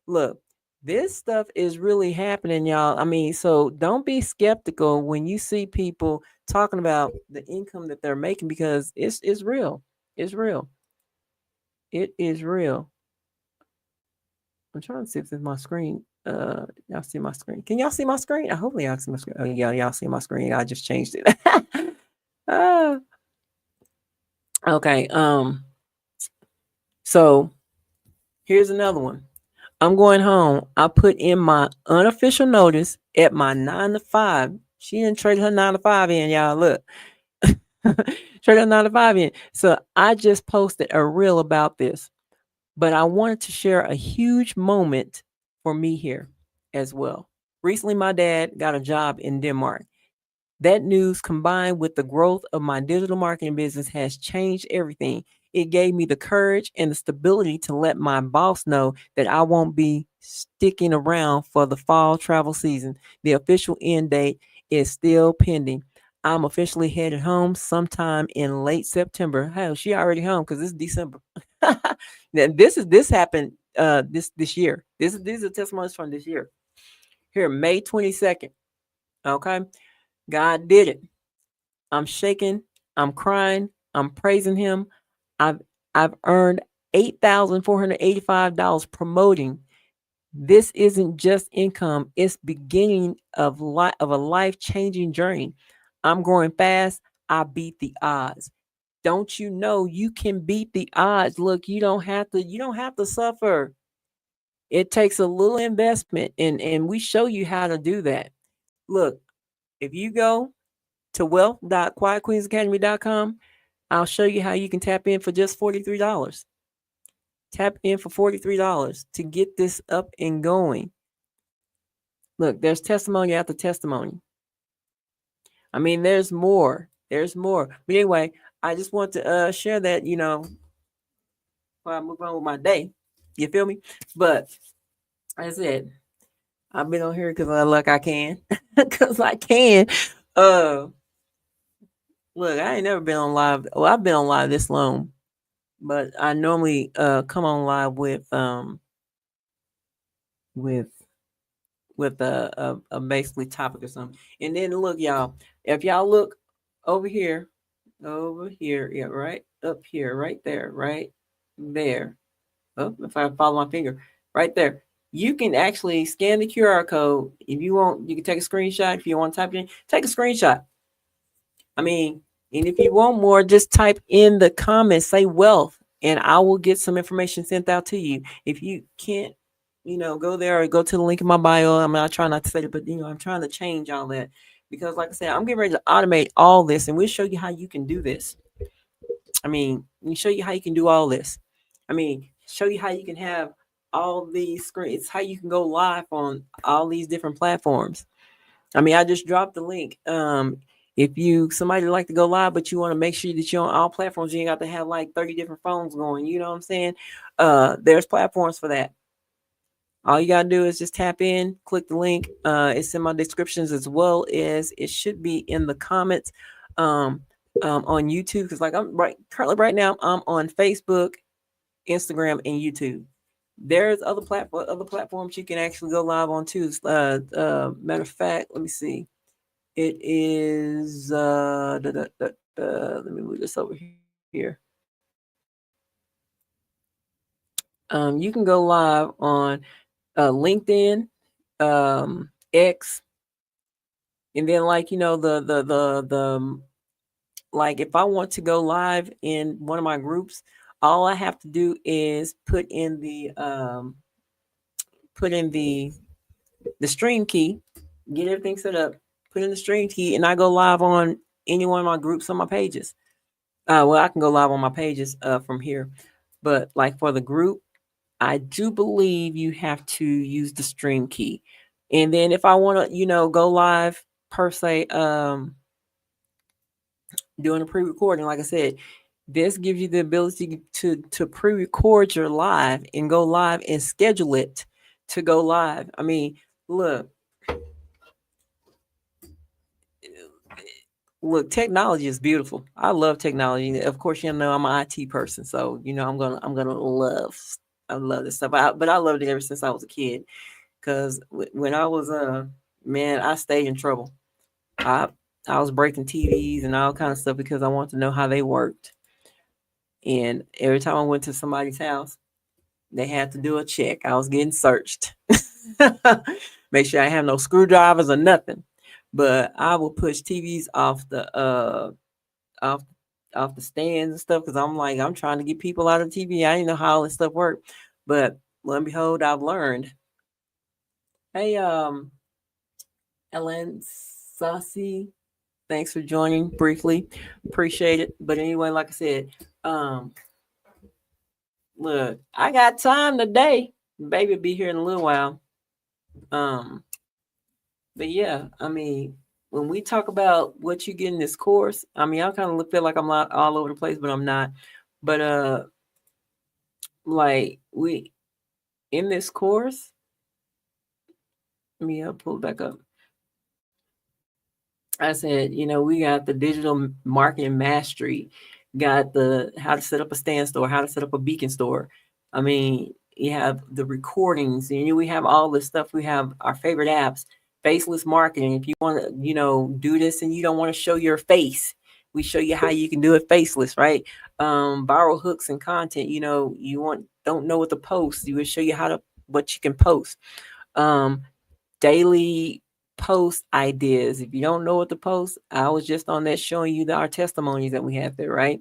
Look, this stuff is really happening, y'all. So don't be skeptical when you see people talking about the income that they're making, because it's real. It's real. It is real. I'm trying to see if it's my screen. Y'all see my screen? Can y'all see my screen? I hope y'all see my screen. Oh yeah, y'all see my screen. I just changed it. uh, okay. So here's another one. I'm going home. I put in my unofficial notice at my 9 to 5. She didn't trade her 9 to 5 in, y'all. Look, trade her 9 to 5 in. So I just posted a reel about this, but I wanted to share a huge moment for me here as well. Recently, my dad got a job in Denmark. That news combined with the growth of my digital marketing business has changed everything. It gave me the courage and the stability to let my boss know that I won't be sticking around for the fall travel season. The official end date is still pending. I'm officially headed home sometime in late September. Hell, she already home because it's December. This happened this year. These are testimonies from this year. Here, May 22nd. Okay. God did it. I'm shaking. I'm crying. I'm praising him. I've I've earned $8,485 promoting. This isn't just income, it's beginning of a life-changing journey. I'm growing fast. I beat the odds. Don't you know you can beat the odds? Look, you don't have to suffer. It takes a little investment and we show you how to do that. Look, if you go to wealth.quietqueensacademy.com, I'll show you how you can tap in for just $43. Tap in for $43 to get this up and going. Look, there's testimony after testimony. I mean, there's more. There's more. But anyway, I just want to share that, before I move on with my day. You feel me? But as I said, I've been on here because I can. Because I can. Uh Look, I ain't never been on live. Well, I've been on live this long, but I normally come on live with with a basically topic or something. And then look, y'all, if y'all look over here, yeah, right up here, right there, right there. Oh, if I follow my finger, right there. You can actually scan the QR code. If you want, you can take a screenshot. If you want to type it in, take a screenshot. I mean, and if you want more, just type in the comments, say wealth, and I will get some information sent out to you. If you can't, go there or go to the link in my bio. I mean, I try not to say it, but I'm trying to change all that because, like I said, I'm getting ready to automate all this, and we'll show you how you can do this. I mean, we show you how you can do all this. I mean, show you how you can have all these screens, how you can go live on all these different platforms. I mean, I just dropped the link. If you somebody like to go live, but you want to make sure that you're on all platforms, you ain't got to have like 30 different phones going. You know what I'm saying? There's platforms for that. All you gotta do is just tap in, click the link. It's in my descriptions as well as it should be in the comments um, on YouTube. Because like I'm currently right now, I'm on Facebook, Instagram, and YouTube. There's other platforms you can actually go live on too. Matter of fact, let me see. It is let me move this over here. You can go live on LinkedIn, X, and then like like if I want to go live in one of my groups, all I have to do is put in the stream key, get everything set up, put in the stream key, and I go live on any one of my groups on my pages. Well, I can go live on my pages from here, but like for the group, I do believe you have to use the stream key. And then if I want to, go live per se, doing a pre-recording, like I said, this gives you the ability to pre-record your live and go live and schedule it to go live. I mean, look, technology is beautiful. I love technology. Of course, I'm an IT person, so I'm gonna I love this stuff. But I loved it ever since I was a kid. Because when I was man, I stayed in trouble. I I was breaking TVs and all kind of stuff because I wanted to know how they worked. And every time I went to somebody's house, they had to do a check. I was getting searched. Make sure I have no screwdrivers or nothing. But I will push TVs off off the stands and stuff because I'm like I'm trying to get people out of TV. I didn't know how all this stuff worked, but lo and behold, I've learned. Hey, Ellen Saucy, thanks for joining briefly. Appreciate it. But anyway, like I said, um, look, I got time today. Baby be here in a little while. Um, but yeah, I mean, when we talk about what you get in this course, I mean, I kind of feel like I'm all over the place, but I'm not. But like we in this course, let me pull it back up. I said, we got the digital marketing mastery, got the how to set up a stand store, how to set up a beacon store. I mean, you have the recordings, and we have all this stuff. We have our favorite apps, faceless marketing. If you want to, do this and you don't want to show your face, we show you how you can do it faceless, right? Viral hooks and content. You don't know what to post. We will show you what you can post. Daily post ideas. If you don't know what to post, I was just on that showing you our testimonies that we have there, right?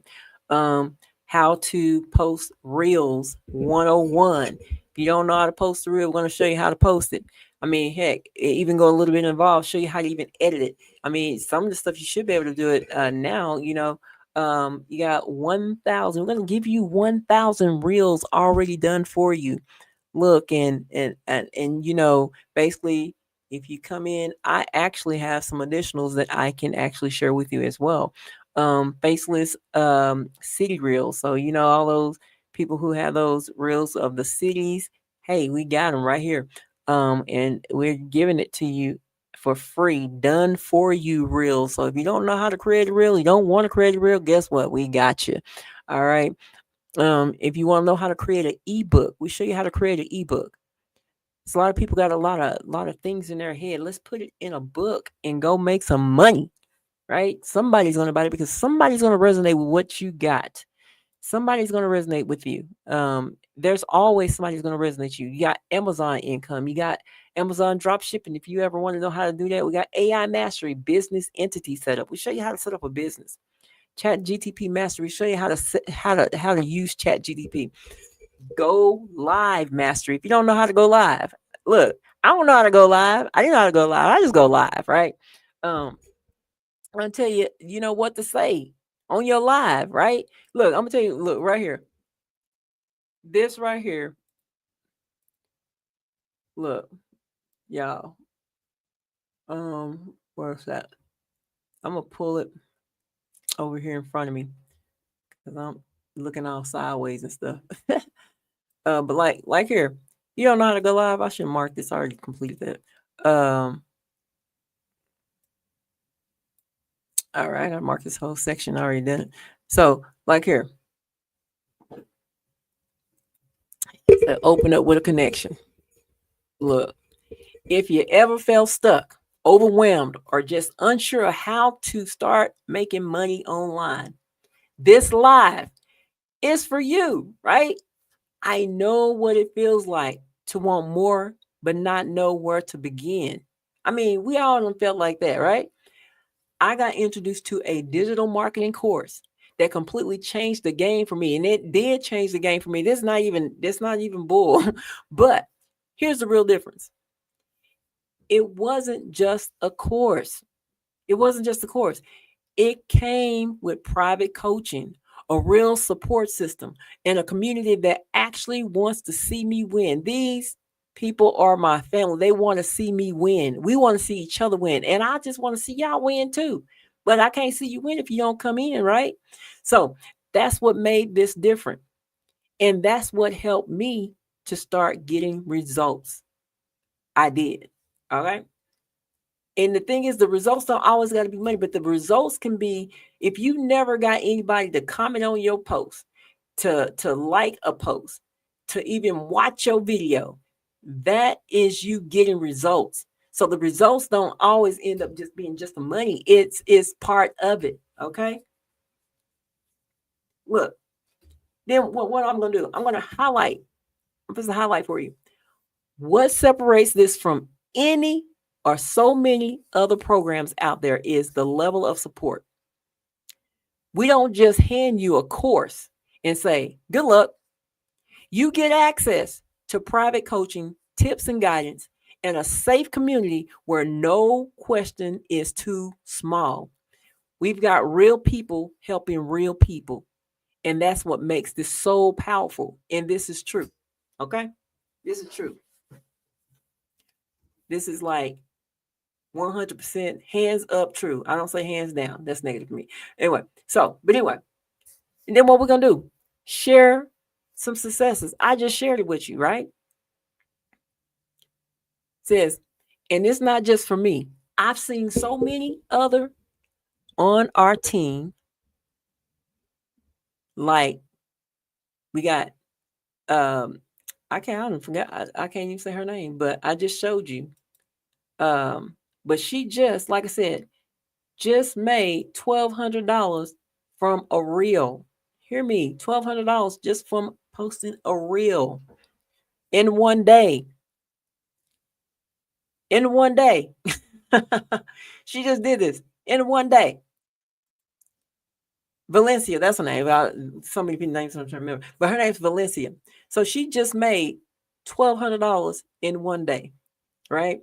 How to post reels 101. If you don't know how to post a reel, we're going to show you how to post it. I mean, heck, even go a little bit involved, show you how to even edit it. I mean, some of the stuff you should be able to do it now, you got 1,000. We're going to give you 1,000 reels already done for you. Look, and basically, if you come in, I actually have some additionals that I can actually share with you as well. Faceless city reels. So all those people who have those reels of the cities, hey, we got them right here. And we're giving it to you for free, done for you reels. So if you don't know how to create a reel, you don't want to create a reel, guess what? We got you. All right. If you want to know how to create an ebook, we show you how to create an ebook. So a lot of people got a lot of things in their head. Let's put it in a book and go make some money, right? Somebody's going to buy it because somebody's going to resonate with what you got. Somebody's going to resonate with you. There's always somebody's going to resonate with you. You got Amazon income. You got Amazon drop shipping. If you ever want to know how to do that, we got AI mastery, business entity setup. We show you how to set up a business. Chat GTP mastery. We show you how to use Chat GTP. Go live mastery. If you don't know how to go live, look, I don't know how to go live. I didn't know how to go live. I just go live, right? I'm gonna tell you, what to say on your live, right? Look, I'm gonna tell you, look right here. This right here. Look, y'all. Where's that? I'm gonna pull it over here in front of me because I'm looking all sideways and stuff. But like here, you don't know how to go live. I should mark this. I already completed that. All right, I marked this whole section. I already did it. So like here, so open up with a connection. Look, if you ever felt stuck, overwhelmed, or just unsure of how to start making money online, this live is for you, right? I know what it feels like to want more, but not know where to begin. I mean, we all felt like that, right? I got introduced to a digital marketing course that completely changed the game for me. And it did change the game for me. This not even bull. But here's the real difference. It wasn't just a course. It wasn't just a course. It came with private coaching, a real support system, and a community that actually wants to see me win. These people are my family. They want to see me win. We want to see each other win. And I just want to see y'all win too. But I can't see you win if you don't come in, right? So that's what made this different. And that's what helped me to start getting results. I did. All right. And the thing is, the results don't always got to be money, but the results can be if you never got anybody to comment on your post, to like a post, to even watch your video. That is you getting results. So the results don't always end up just being just the money. It's part of it. Okay. Look, then what I'm going to do, I'm going to highlight. I'm going to highlight for you. What separates this from any or so many other programs out there is the level of support. We don't just hand you a course and say, good luck. You get access to private coaching, tips and guidance, and a safe community where no question is too small. We've got real people helping real people. And that's what makes this so powerful. And this is true. Okay? This is true. This is like 100% hands up true. I don't say hands down. That's negative for me. Anyway, and then what we're going to do? Share some successes. I just shared it with you, right? It says, and it's not just for me. I've seen so many other on our team. Like we got I don't forget. I can't even say her name, but I just showed you. But she just, like I said, just made $1,200 from a reel. Hear me, $1,200 just from posting a reel in one day. In one day. She just did this in one day. Valencia, that's her name. So many people names I'm trying to remember, but her name's Valencia. So she just made $1,200 in one day, right?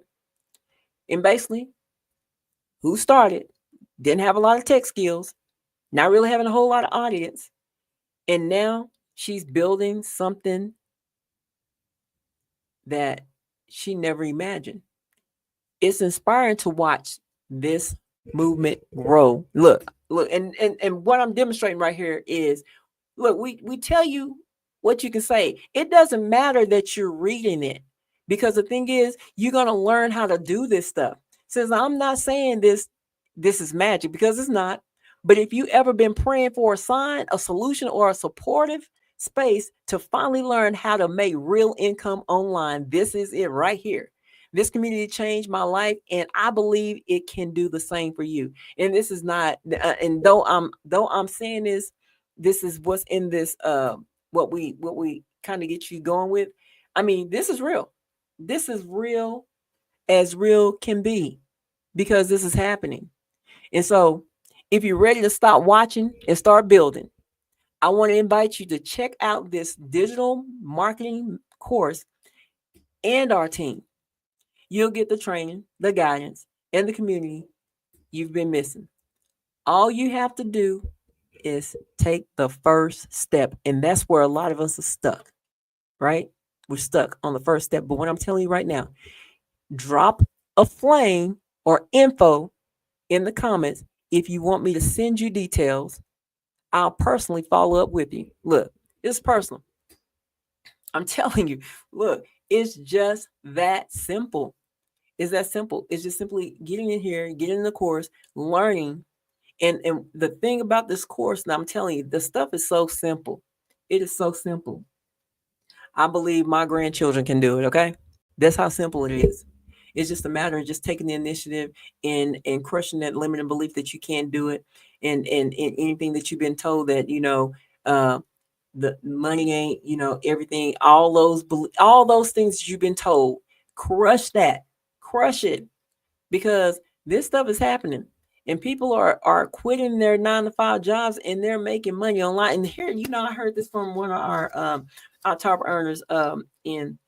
And basically, who started, didn't have a lot of tech skills, not really having a whole lot of audience, and now she's building something that she never imagined. It's inspiring to watch this movement grow. Look, and what I'm demonstrating right here is, look, we tell you what you can say. It doesn't matter that you're reading it, because the thing is, you're going to learn how to do this stuff. Says, I'm not saying this is magic, because it's not. But if you ever been praying for a sign, a solution, or a supportive space to finally learn how to make real income online, this is it right here. This community changed my life, and I believe it can do the same for you. And this is not, and though I'm saying this is what's in this, what we kind of get you going with. I mean, this is real. This is real as real can be, because this is happening. And so, if you're ready to stop watching and start building, I want to invite you to check out this digital marketing course and our team. You'll get the training, the guidance, and the community you've been missing. All you have to do is take the first step. And that's where a lot of us are stuck, right? We're stuck on the first step. But what I'm telling you right now, drop a flame or info in the comments if you want me to send you details. I'll personally follow up with you. Look, it's personal. I'm telling you, look, it's just that simple. It's that simple. It's just simply getting in here, getting in the course, learning. And the thing about this course, and I'm telling you, the stuff is so simple. It is so simple. I believe my grandchildren can do it, okay? That's how simple it is. It's just a matter of just taking the initiative and crushing that limiting belief that you can't do it, and anything that you've been told that uh, the money ain't everything. All those things that you've been told, crush that, crush it, because this stuff is happening, and people are quitting their 9 to 5 jobs, and they're making money online. And here, I heard this from one of our top earners in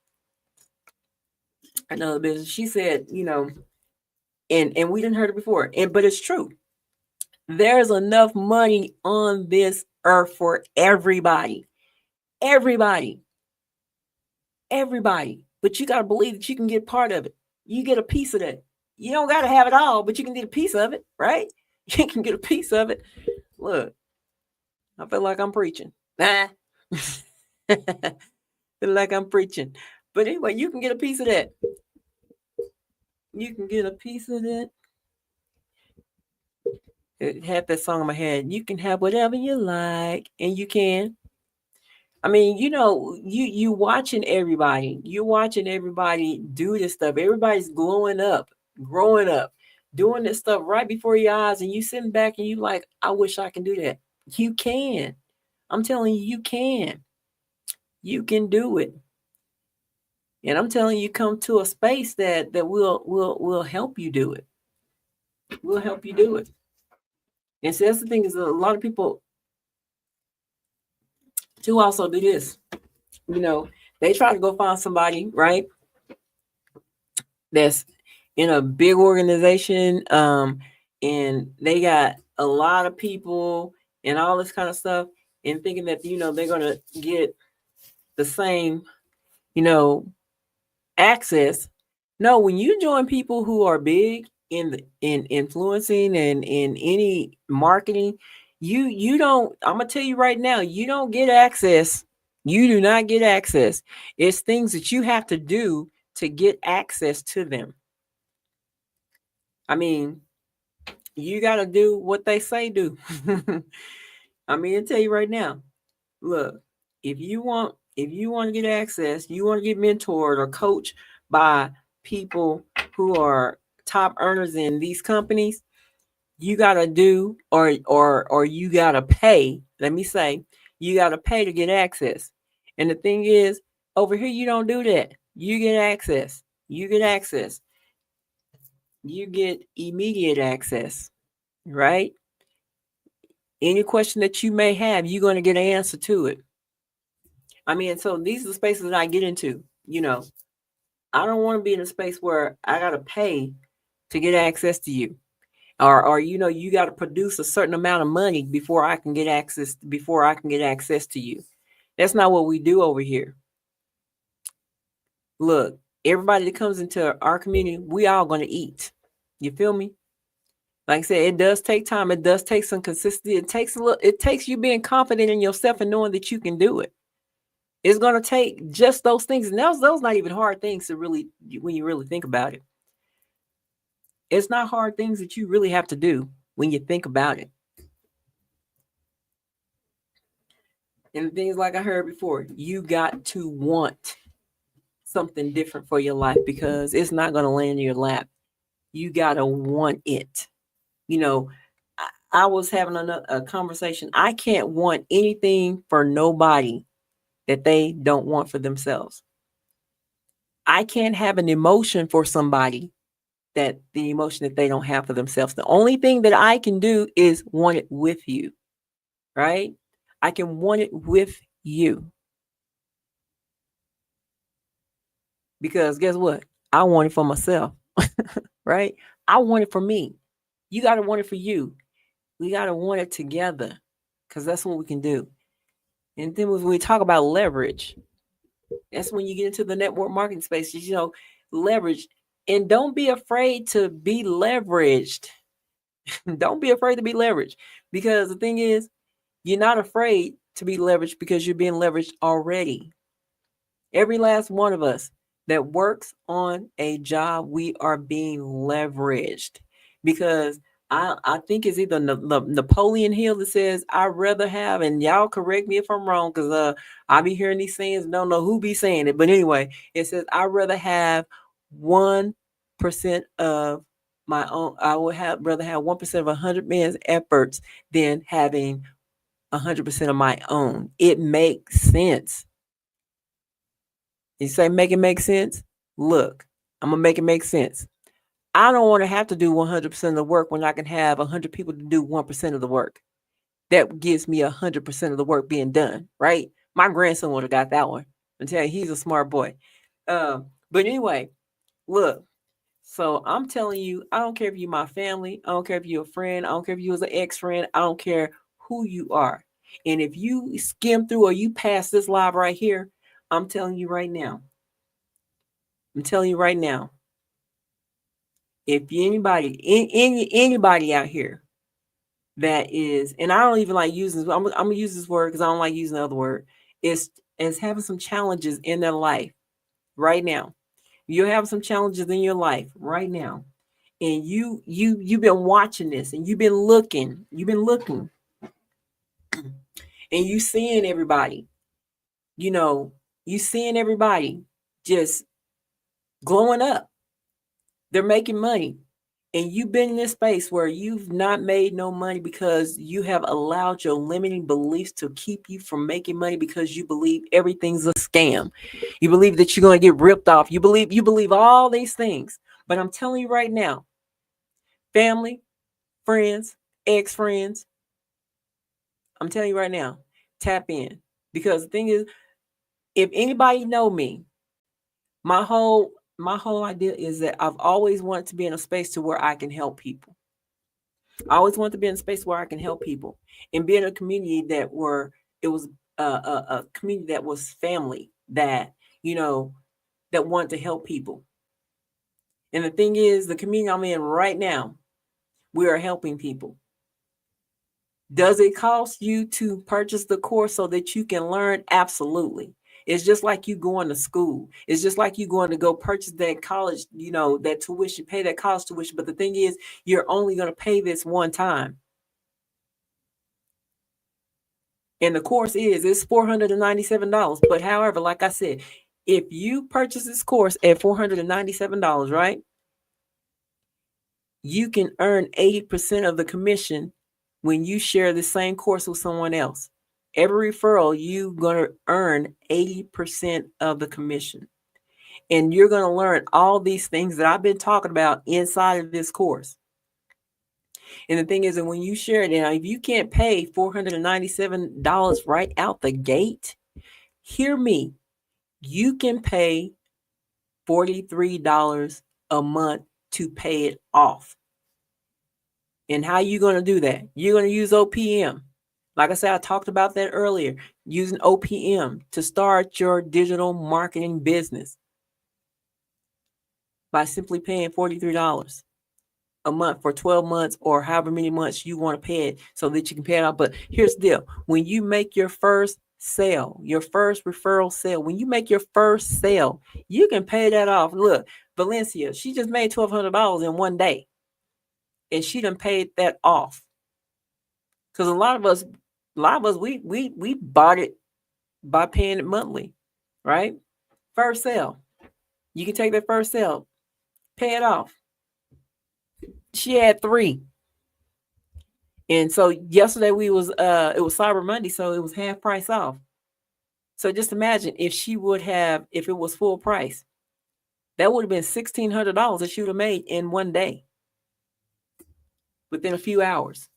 another business. She said, and we didn't heard it before, but it's true. There's enough money on this earth for everybody. Everybody. Everybody. But you got to believe that you can get part of it. You get a piece of that. You don't got to have it all, but you can get a piece of it, right? You can get a piece of it. Look, I feel like I'm preaching. Feel like I'm preaching. But anyway, you can get a piece of that. You can get a piece of that. It had that song in my head. You can have whatever you like, and you can. I mean, you watching everybody. You're watching everybody do this stuff. Everybody's growing up, doing this stuff right before your eyes, and you sitting back and you like, I wish I can do that. You can. I'm telling you, you can. You can do it. And I'm telling you, come to a space that will help you do it. We'll help you do it. And so that's the thing, is a lot of people to also do this. They try to go find somebody, right, that's in a big organization, and they got a lot of people and all this kind of stuff, and thinking that they're gonna get the same you know access. No, when you join people who are big in influencing and in any marketing, you don't. I'm gonna tell you right now, you don't get access. You do not get access. It's things that you have to do to get access to them. I mean, you got to do what they say do. I mean, I tell you right now. Look, if you want to get access, you want to get mentored or coached by people who are top earners in these companies, you got to do or you got to pay. Let me say, you got to pay to get access. And the thing is, over here you don't do that. You get access. You get access. You get immediate access, right? Any question that you may have, you're going to get an answer to it. I mean, so these are the spaces that I get into. I don't want to be in a space where I got to pay to get access to you. Or you got to produce a certain amount of money before I can get access to you. That's not what we do over here. Look, everybody that comes into our community, we all going to eat. You feel me? Like I said, it does take time. It does take some consistency. It takes you being confident in yourself and knowing that you can do it. It's going to take just those things. And those not even hard things to really, when you really think about it. It's not hard things that you really have to do when you think about it. And things like I heard before, you got to want something different for your life because it's not going to land in your lap. You got to want it. You know, I was having a conversation. I can't want anything for nobody that they don't want for themselves. I can't have an emotion for somebody that the emotion that they don't have for themselves. The only thing that I can do is want it with you, right? I can want it with you. Because guess what? I want it for myself, right? I want it for me. You got to want it for you. We got to want it together because that's what we can do. And then when we talk about leverage, that's when you get into the network marketing space, leverage. And don't be afraid to be leveraged. Don't be afraid to be leveraged because the thing is, you're not afraid to be leveraged because you're being leveraged already. Every last one of us that works on a job, we are being leveraged because I think it's either Napoleon Hill that says I'd rather have, and y'all correct me if I'm wrong because I be hearing these sayings, don't know who be saying it, but anyway, it says I'd rather have 1% of my own. I would rather have 1% of 100 man's efforts than having 100% of my own. It makes sense. You say make it make sense? Look, I'm going to make it make sense. I don't want to have to do 100% of the work when I can have 100 people to do 1% of the work. That gives me 100% of the work being done, right? My grandson would have got that one. I tell you, he's a smart boy. But anyway, look. So I'm telling you, I don't care if you're my family. I don't care if you're a friend. I don't care if you was an ex-friend. I don't care who you are. And if you skim through or you pass this live right here, I'm telling you right now. If anybody out here that is, and I don't even like using this, I'm gonna use this word because I don't like using the other word, is having some challenges in their life right now. You're having some challenges in your life right now. And you've been watching this and you've been looking, and you seeing everybody, you seeing everybody just glowing up. They're making money. And you've been in this space where you've not made no money because you have allowed your limiting beliefs to keep you from making money because you believe everything's a scam. You believe that you're going to get ripped off. You believe all these things. But I'm telling you right now, family, friends, ex-friends, I'm telling you right now, tap in. Because the thing is, if anybody know me, my whole idea is that I've always wanted to be in a space to where I can help people. I always wanted to be in a space where I can help people and be in a community that were it was a community that was family that you know that wanted to help people. And the thing is, the community I'm in right now, we are helping people. Does it cost you to purchase the course so that you can learn? Absolutely. It's just like you going to school. It's just like you going to go purchase that college, that tuition, pay that college tuition. But the thing is, you're only going to pay this one time. And the course it's $497. But however, like I said, if you purchase this course at $497, right, you can earn 80% of the commission when you share the same course with someone else. Every referral, you're going to earn 80% of the commission. And you're going to learn all these things that I've been talking about inside of this course. And the thing is that when you share it, now if you can't pay $497 right out the gate, hear me, you can pay $43 a month to pay it off. And how you going to do that? You're going to use OPM. Like I said, I talked about that earlier, using OPM to start your digital marketing business by simply paying $43 a month for 12 months or however many months you want to pay it so that you can pay it off. But here's the deal. When you make your first sale, your first referral sale, when you make your first sale, you can pay that off. Look, Valencia, she just made $1,200 in one day. And she done paid that off. Because a lot of us, we bought it by paying it monthly, right? First sale. You can take that first sale, pay it off. She had 3. And so yesterday it was Cyber Monday, so it was half price off. So just imagine if it was full price, that would have been $1,600 that she would have made in one day within a few hours.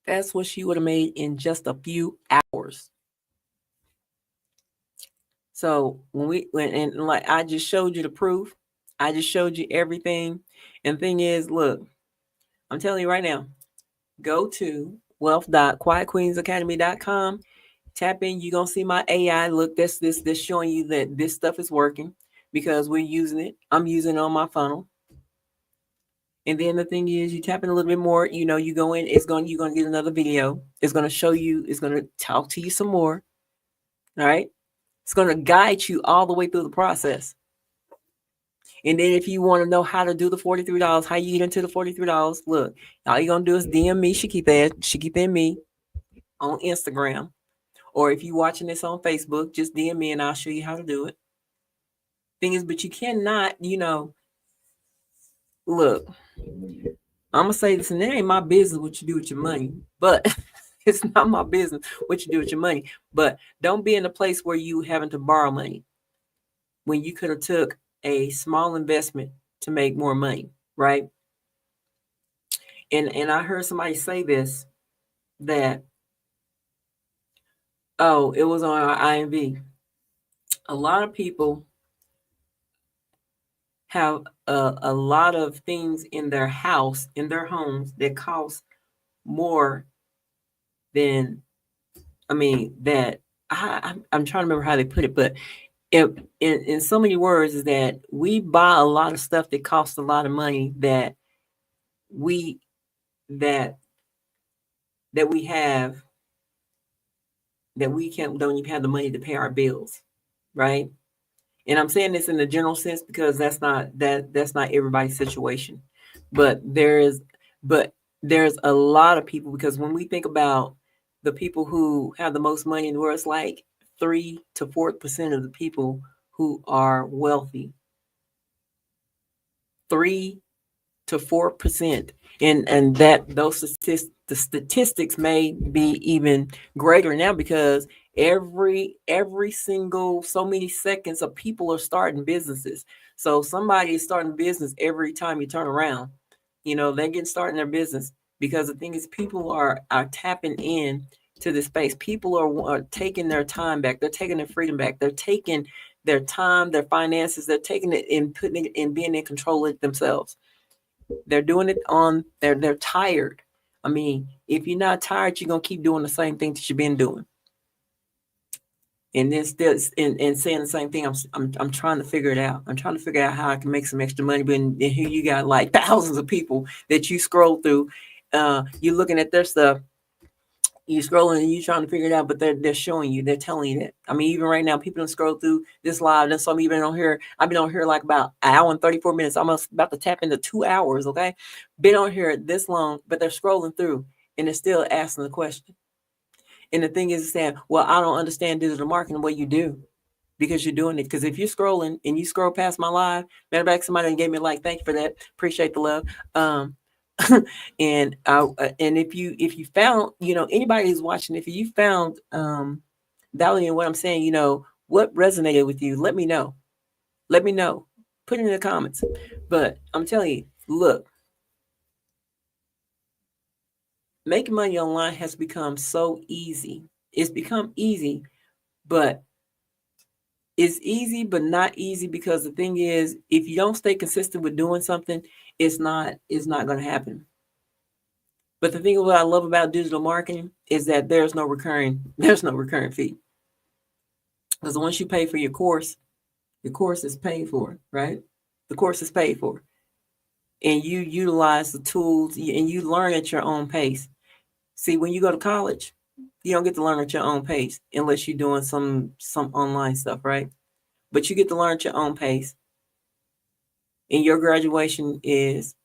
That's what she would have made in just a few hours. So when like I just showed you the proof, I just showed you everything. And the thing is, look, I'm telling you right now, go to wealth.quietqueensacademy.com, tap in, you're gonna see my AI. Look, this showing you that this stuff is working because we're using it. I'm using it on my funnel. And then the thing is, you tap in a little bit more, you go in, you're going to get another video. It's going to show you, it's going to talk to you some more. All right. It's going to guide you all the way through the process. And then if you want to know how to do the $43, how you get into the $43, look, all you're going to do is DM me, Shakita and me on Instagram. Or if you're watching this on Facebook, just DM me and I'll show you how to do it. Thing is, but you cannot, look, I'm going to say this, and it ain't my business what you do with your money, but it's not my business what you do with your money. But don't be in a place where you having to borrow money when you could have took a small investment to make more money, right? And I heard somebody say this, that, it was on our IMV. A lot of people have a lot of things in their house, in their homes, that cost more than, that I'm trying to remember how they put it, but in so many words is that we buy a lot of stuff that costs a lot of money that we have don't even have the money to pay our bills, right? And I'm saying this in the general sense because that's not everybody's situation, but there's a lot of people, because when we think about the people who have the most money in the world, it's like 3 to 4% of the people who are wealthy. 3 to 4%, and that the statistics may be even greater now, because every single so many seconds of people are starting businesses. So somebody is starting business every time you turn around. They're getting started in their business. because the thing is, people are tapping in to the space. People are taking their time back. They're taking their freedom back. They're taking their time, their finances. They're taking it and putting it and being in control of it themselves. They're doing it on. They're tired. I mean, if you're not tired, you're gonna keep doing the same thing that you've been doing. And then still and saying the same thing. I'm trying to figure it out. I'm trying to figure out how I can make some extra money. But and here you got like thousands of people that you scroll through. You're looking at their stuff. You scrolling and you trying to figure it out, but they're showing you. They're telling you that. I mean, even right now, people don't scroll through this live. Then some even on here. I've been on here like about an hour and 34 minutes. I'm almost about to tap into 2 hours. Okay, been on here this long, but they're scrolling through and they're still asking the question. And the thing is saying, well, I don't understand digital marketing. Well, you do because you're doing it. Because if you're scrolling and you scroll past my live, matter of fact, somebody gave me a like. Thank you for that. Appreciate the love. And if you found, anybody who's watching, if you found value in what I'm saying, what resonated with you, let me know. Let me know. Put it in the comments. But I'm telling you, look, making money online has become so easy. It's become easy, but it's easy, but not easy because the thing is, if you don't stay consistent with doing something, it's not going to happen. But the thing what I love about digital marketing is that there's no recurring fee. Because once you pay for your course is paid for, right? The course is paid for. And you utilize the tools and you learn at your own pace. See, when you go to college, you don't get to learn at your own pace unless you're doing some online stuff, right? But you get to learn at your own pace. And your graduation is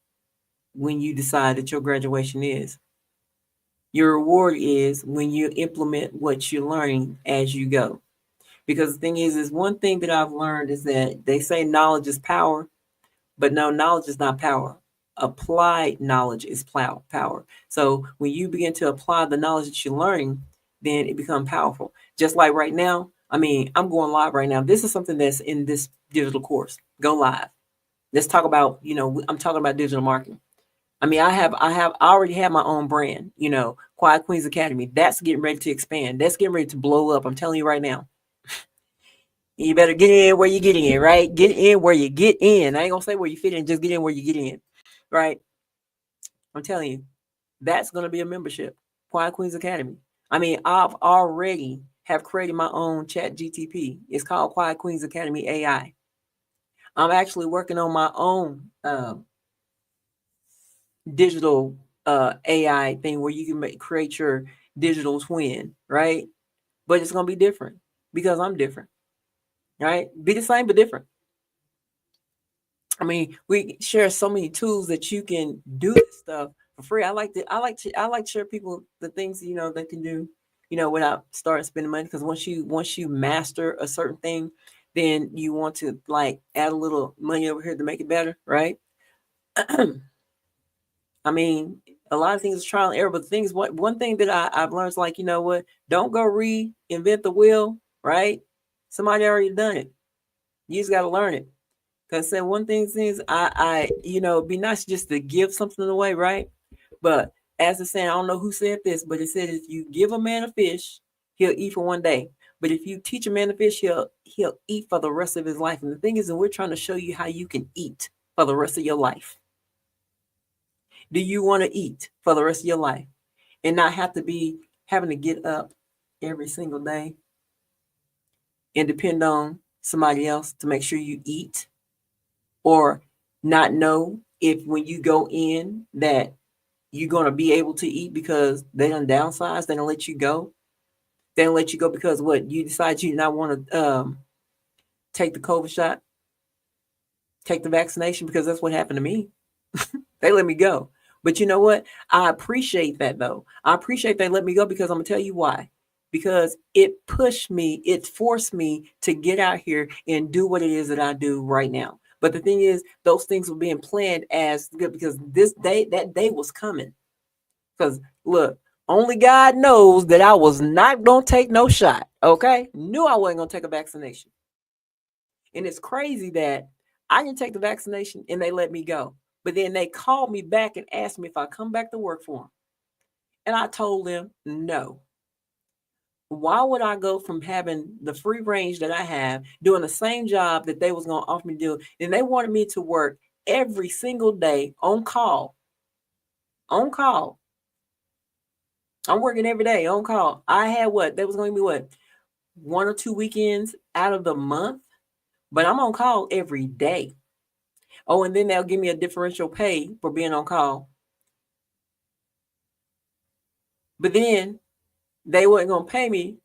when you decide that your graduation is. Your reward is when you implement what you're learning as you go. Because the thing is one thing that I've learned is that they say knowledge is power, but no, knowledge is not power. Applied knowledge is power. So when you begin to apply the knowledge that you're learning, then it becomes powerful. Just like right now, I mean, I'm going live right now. This is something that's in this digital course. Go live. Let's talk about, I'm talking about digital marketing. I mean, I already have my own brand, Quiet Queens Academy. That's getting ready to expand. That's getting ready to blow up. I'm telling you right now. You better get in where you get in, right? Get in where you get in. I ain't gonna say where you fit in, just get in where you get in, right? I'm telling you, that's gonna be a membership. Quiet Queens Academy. I mean, I've already have created my own chat GTP. It's called Quiet Queens Academy AI. I'm actually working on my own digital AI thing where you can create your digital twin, right? But it's gonna be different because I'm different, right? Be the same but different. I mean, we share so many tools that you can do this stuff for free. I like to share people the things they can do, without starting spending money. Because once you master a certain thing, then you want to like add a little money over here to make it better, right? I mean, a lot of things is trial and error, but things one thing that I've learned is like, what? Don't go reinvent the wheel, right? Somebody already done it. You just got to learn it. Because say one thing is it'd be nice just to give something away, right? But as it's saying, I don't know who said this, but it said if you give a man a fish, he'll eat for one day. But if you teach a man to fish, he'll eat for the rest of his life. And the thing is, and we're trying to show you how you can eat for the rest of your life. Do you want to eat for the rest of your life and not have to be having to get up every single day and depend on somebody else to make sure you eat? Or not know if when you go in that you're going to be able to eat because they don't downsize, they don't let you go. They don't let you go because what? You decide you not want to take the COVID shot, take the vaccination, because that's what happened to me. They let me go. But you know what? I appreciate that though. I appreciate they let me go because I'm going to tell you why. Because it pushed me, it forced me to get out here and do what it is that I do right now. But the thing is, those things were being planned as good because that day was coming. Because look, only God knows that I was not going to take no shot. Okay. Knew I wasn't going to take a vaccination. And it's crazy that I didn't take the vaccination and they let me go. But then they called me back and asked me if I come back to work for them. And I told them no. Why would I go from having the free range that I have, doing the same job that they was going to offer me to do, and they wanted me to work every single day on call. On call. I'm working every day on call. I had what? There was going to be what? 1 or 2 weekends out of the month, but I'm on call every day. Oh, and then they'll give me a differential pay for being on call. But then they weren't going to pay me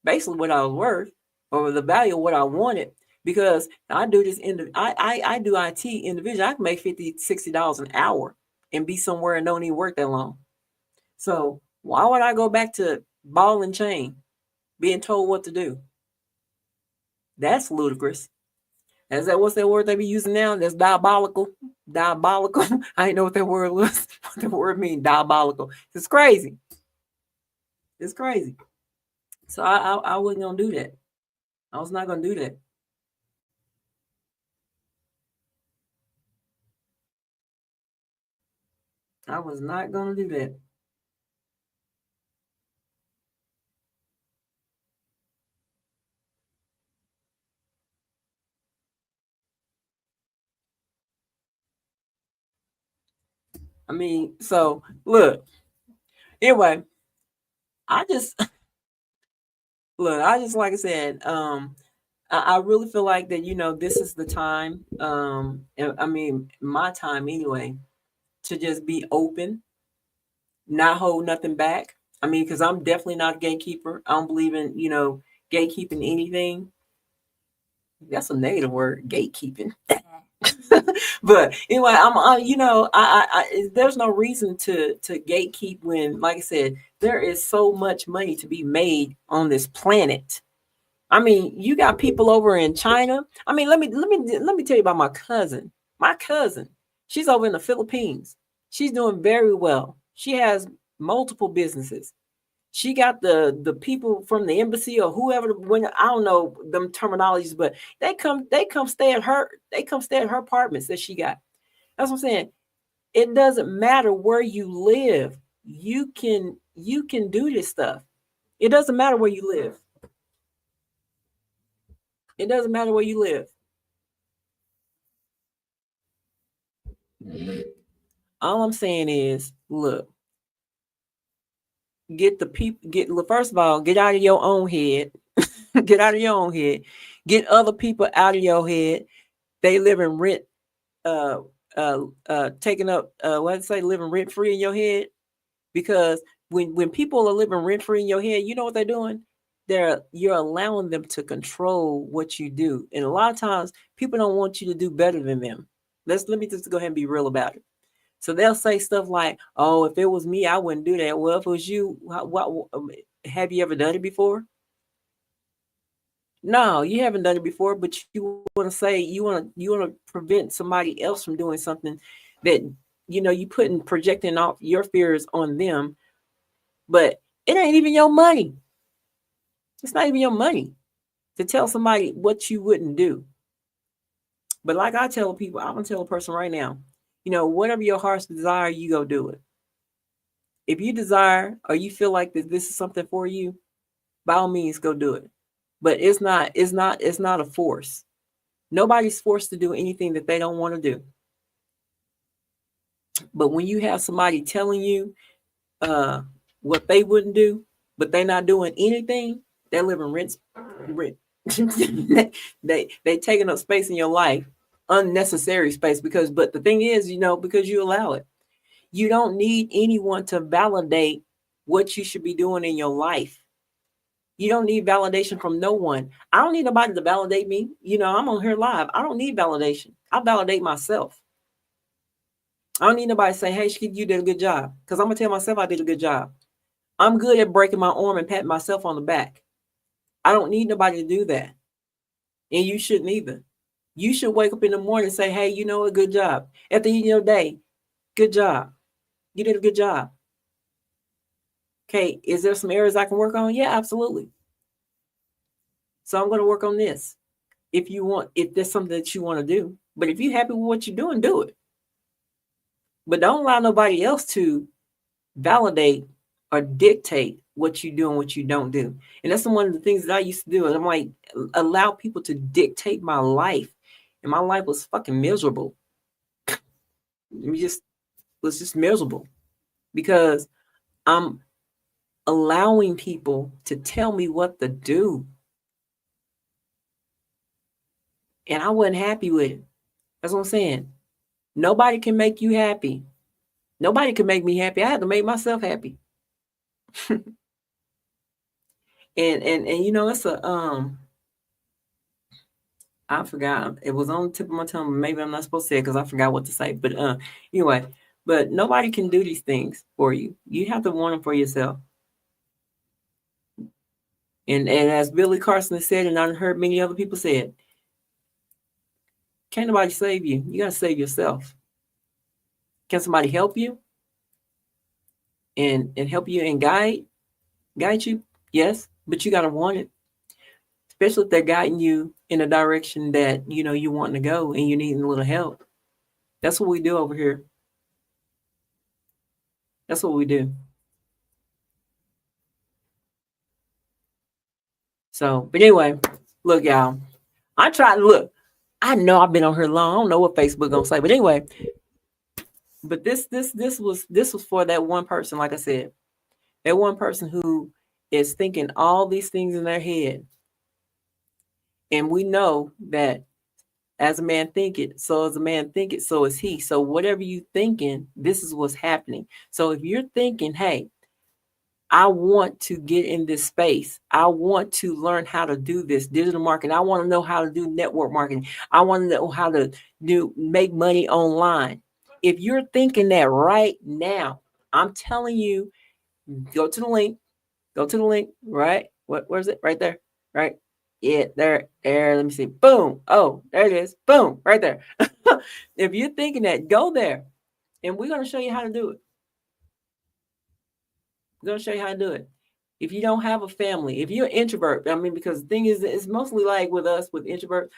basically what I was worth or the value of what I wanted, because I do this I do IT individually. I can make $50-$60 an hour and be somewhere and don't even work that long. So why would I go back to ball and chain, being told what to do? That's ludicrous. Is that what's that word they be using now? That's diabolical. Diabolical. I didn't know what that word was. What the word mean? Diabolical. It's crazy. It's crazy. So I wasn't gonna do that. I was not gonna do that. I was not gonna do that. I mean, so look. Anyway, I just look. I just like I said. I really feel like that. This is the time. I mean, my time anyway, to just be open, not hold nothing back. I mean, because I'm definitely not a gatekeeper. I don't believe in gatekeeping anything. That's a negative word, gatekeeping. But anyway, there's no reason to gatekeep when, like I said, there is so much money to be made on this planet. I mean, you got people over in China. I mean, let me tell you about my cousin. My cousin, she's over in the Philippines. She's doing very well. She has multiple businesses. She got the people from the embassy or whoever, when I don't know them terminologies, but they come stay at her apartments that she got. That's what I'm saying. It doesn't matter where you live. You can do this stuff. It doesn't matter where you live. It doesn't matter where you live. All I'm saying is, look, get the people get first of all, get out of your own head. Get out of your own head. Get other people out of your head. They live in rent, uh taking up what I say, living rent free in your head. Because when people are living rent free in your head, you know what they're doing? You're allowing them to control what you do. And a lot of times people don't want you to do better than them. Let me just go ahead and be real about it. So they'll say stuff like, "Oh, if it was me, I wouldn't do that." Well, if it was you, what have you ever done it before? No, you haven't done it before, but you want to say you want to prevent somebody else from doing something that you putting projecting off your fears on them, but it ain't even your money. It's not even your money to tell somebody what you wouldn't do. But like I tell people, I'm gonna tell a person right now, whatever your heart's desire, you go do it. If you desire or you feel like that this is something for you, by all means go do it. But it's not a force. Nobody's forced to do anything that they don't want to do. But when you have somebody telling you uh what they wouldn't do, but they're not doing anything, they're living rent. They taking up space in your life, unnecessary space, but the thing is, because you allow it. You don't need anyone to validate what you should be doing in your life. You don't need validation from no one. I don't need nobody to validate me. I'm on here live. I don't need validation. I validate myself. I don't need nobody to say, "Hey, you did a good job." Because I'm going to tell myself I did a good job. I'm good at breaking my arm and patting myself on the back. I don't need nobody to do that. And you shouldn't either. You should wake up in the morning and say, "Hey, you know what? Good job." At the end of your day, good job. You did a good job. Okay, is there some areas I can work on? Yeah, absolutely. So I'm going to work on this. If there's something that you want to do. But if you're happy with what you're doing, do it. But don't allow nobody else to validate or dictate what you do and what you don't do. And that's one of the things that I used to do. I'm like, allow people to dictate my life. And my life was fucking miserable. It just was just miserable because I'm allowing people to tell me what to do. And I wasn't happy with it. That's what I'm saying. Nobody can make you happy. Nobody can make me happy. I had to make myself happy. And you know, it's a I forgot. It was on the tip of my tongue. Maybe I'm not supposed to say it because I forgot what to say. But anyway, but nobody can do these things for you. You have to want them for yourself. And as Billy Carson said, and I heard many other people say it, can't nobody save you. You gotta save yourself. Can somebody help you and help you and guide you? Yes, but you gotta want it. Especially if they're guiding you in a direction that you know you want to go and you need a little help. That's what we do over here. That's what we do. So, but anyway, look, y'all. I tried to look. I know I've been on here long. I don't know what Facebook gonna say, but anyway. But this was for that one person. Like I said, that one person who is thinking all these things in their head, and we know that as a man think it, so as a man think it, so is he. So whatever you thinking, this is what's happening. So if you're thinking, hey, I want to get in this space. I want to learn how to do this digital marketing. I want to know how to do network marketing. I want to know how to make money online. If you're thinking that right now, I'm telling you, go to the link. Go to the link, right? Where's it? Right there. Right? Yeah, there. Let me see. Boom. Oh, there it is. Boom. Right there. If you're thinking that, go there. And we're going to show you how to do it. We're going to show you how to do it. If you don't have a family, if you're an introvert, I mean, because the thing is, it's mostly like with us, with introverts.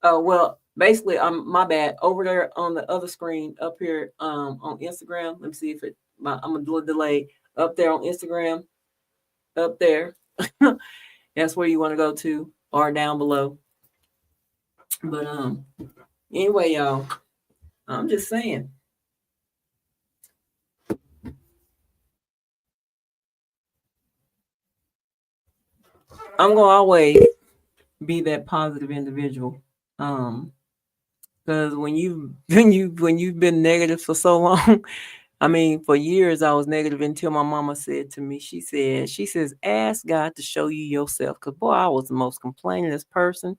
Well, basically, my bad. Over there on the other screen up here on Instagram. Let me see if I'm going to do a delay. Up there on Instagram. Up there. That's where you want to go to, or down below. But anyway, y'all, I'm just saying. I'm gonna always be that positive individual. Because when you've been negative for so long, I mean, for years I was negative until my mama said to me, she says, ask God to show you yourself. Because boy, I was the most complainingest person,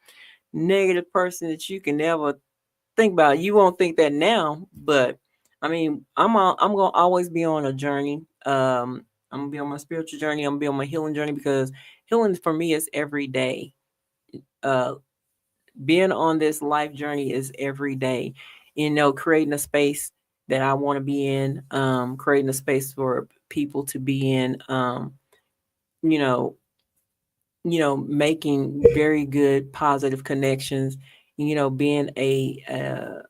negative person that you can ever think about. You won't think that now, but I mean, I'm gonna always be on a journey. I'm gonna be on my spiritual journey. I'm gonna be on my healing journey because healing for me is every day. Uh, Being on this life journey is every day. You know, creating a space that I want to be in, creating a space for people to be in. You know, making very good positive connections. Being a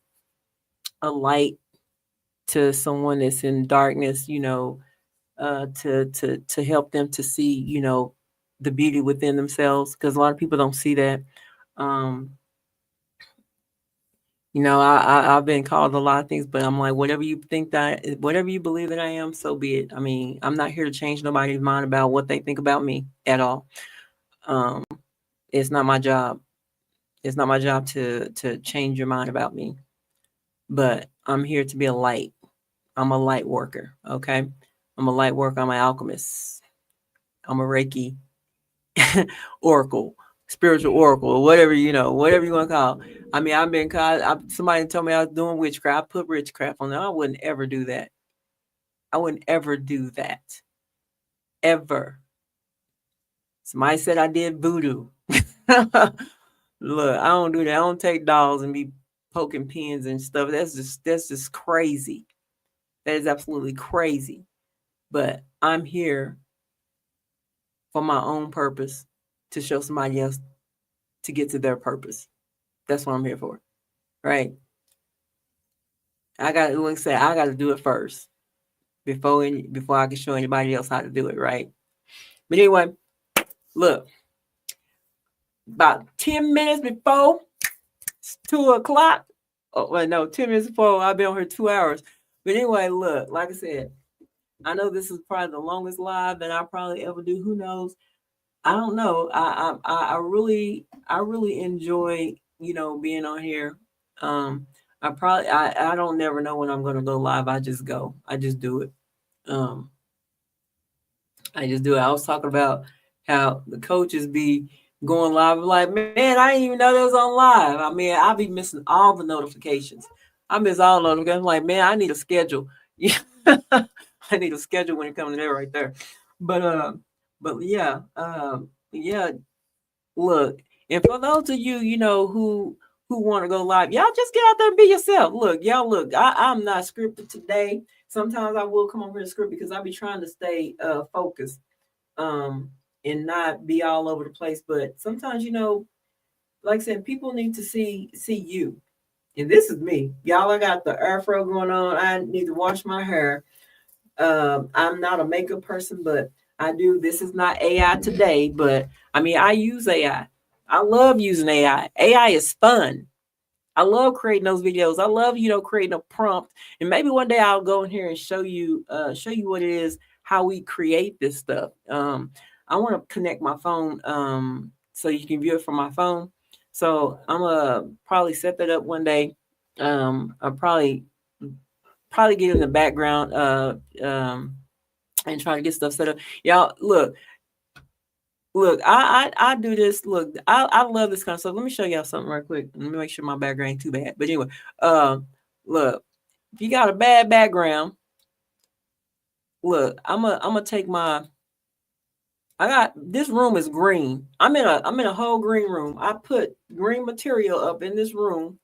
light to someone that's in darkness, to help them to see, the beauty within themselves, because a lot of people don't see that. Um, I've been called a lot of things, but I'm like, whatever you believe that I am, so be it. I mean, I'm not here to change nobody's mind about what they think about me at all. Um, it's not my job. It's not my job to change your mind about me. But I'm here to be a light. I'm a light worker. Okay. I'm a light worker. I'm an alchemist. I'm a Reiki oracle, spiritual oracle, or whatever, whatever you want to call. I mean, I've been called, somebody told me I was doing witchcraft. I put witchcraft on there. I wouldn't ever do that. I wouldn't ever do that. Ever. Somebody said I did voodoo. Look, I don't do that. I don't take dolls and be poking pins and stuff. That's just crazy. That is absolutely crazy. But I'm here for my own purpose, to show somebody else to get to their purpose. That's what I'm here for. Right. I got to, like I said, I got to do it first before I can show anybody else how to do it, right? But anyway, look, about 10 minutes before 2 o'clock. Oh, well, no, 10 minutes before. I've been on here 2 hours. But anyway, look, like I said, I know this is probably the longest live that I probably ever do. Who knows? I don't know. I really enjoy, being on here. Um, I don't never know when I'm gonna go live. I just go. I just do it. Um, I just do it. I was talking about how the coaches be going live. I'm like, man, I didn't even know they was on live. I mean, I be missing all the notifications. I miss all the notifications. I'm like, man, I need a schedule. Yeah, I need a schedule when it comes to that right there. But yeah, yeah. Look, and for those of you, who want to go live, y'all just get out there and be yourself. Look, y'all, look, I'm not scripted today. Sometimes I will come over and script because I be trying to stay focused, um, and not be all over the place. But sometimes, like I said, people need to see you. And this is me, y'all. I got the afro going on. I need to wash my hair. I'm not a makeup person, but I do. This is not AI today, but I mean, I use AI. I love using AI. AI is fun. I love creating those videos. I love, creating a prompt. And maybe one day I'll go in here and show you what it is, how we create this stuff. I want to connect my phone so you can view it from my phone. So I'm gonna probably set that up one day. I'll probably get in the background and try to get stuff set up. Y'all, look, I do this. Look, I love this kind of stuff. Let me show y'all something right quick. Let me make sure my background ain't too bad. But anyway, look, if you got a bad background, look, I'm gonna take my. I got this room is green. I'm in a whole green room. I put green material up in this room,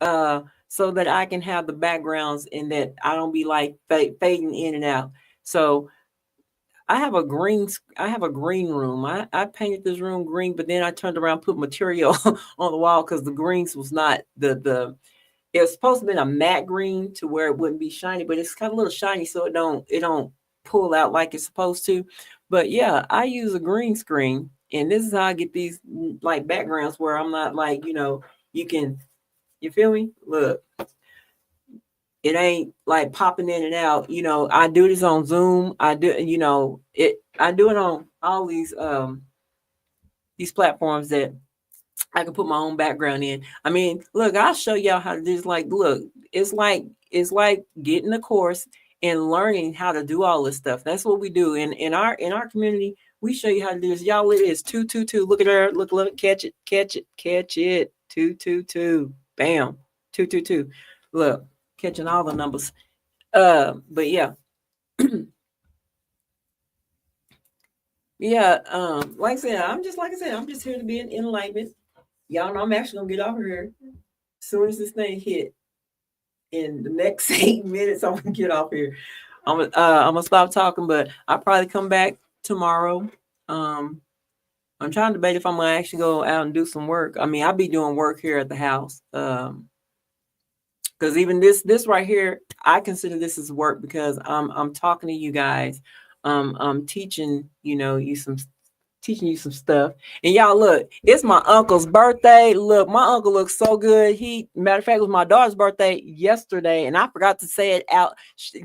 so that I can have the backgrounds and that I don't be like fading in and out. So I have a green room. I painted this room green, but then I turned around, put material on the wall because the greens was not the it was supposed to be a matte green to where it wouldn't be shiny, but it's kind of a little shiny, so it don't pull out like it's supposed to. But yeah, I use a green screen, and this is how I get these like backgrounds where I'm not like you can you feel me? Look, it ain't like popping in and out. I do this on Zoom. I do, it. I do it on all these platforms that I can put my own background in. I mean, look, I'll show y'all how to do this. Like, look, it's like getting a course and learning how to do all this stuff. That's what we do in our community. We show you how to do this. Y'all, it is 222. Look at her. Look, catch it. 222. Bam, 222. Look, catching all the numbers. But yeah, yeah. Like I said, I'm just here to be an enlightenment. Y'all know I'm actually gonna get off here as soon as this thing hit. In the next 8 minutes, I'm gonna get off here. I'm gonna stop talking, but I'll probably come back tomorrow. Um, I'm trying to debate if I'm gonna actually go out and do some work. I mean, I'll be doing work here at the house. Because even this right here, I consider this as work because I'm talking to you guys. I'm teaching you some stuff. And y'all, look, it's my uncle's birthday. Look, my uncle looks so good. Matter of fact, it was my daughter's birthday yesterday, and I forgot to say it out,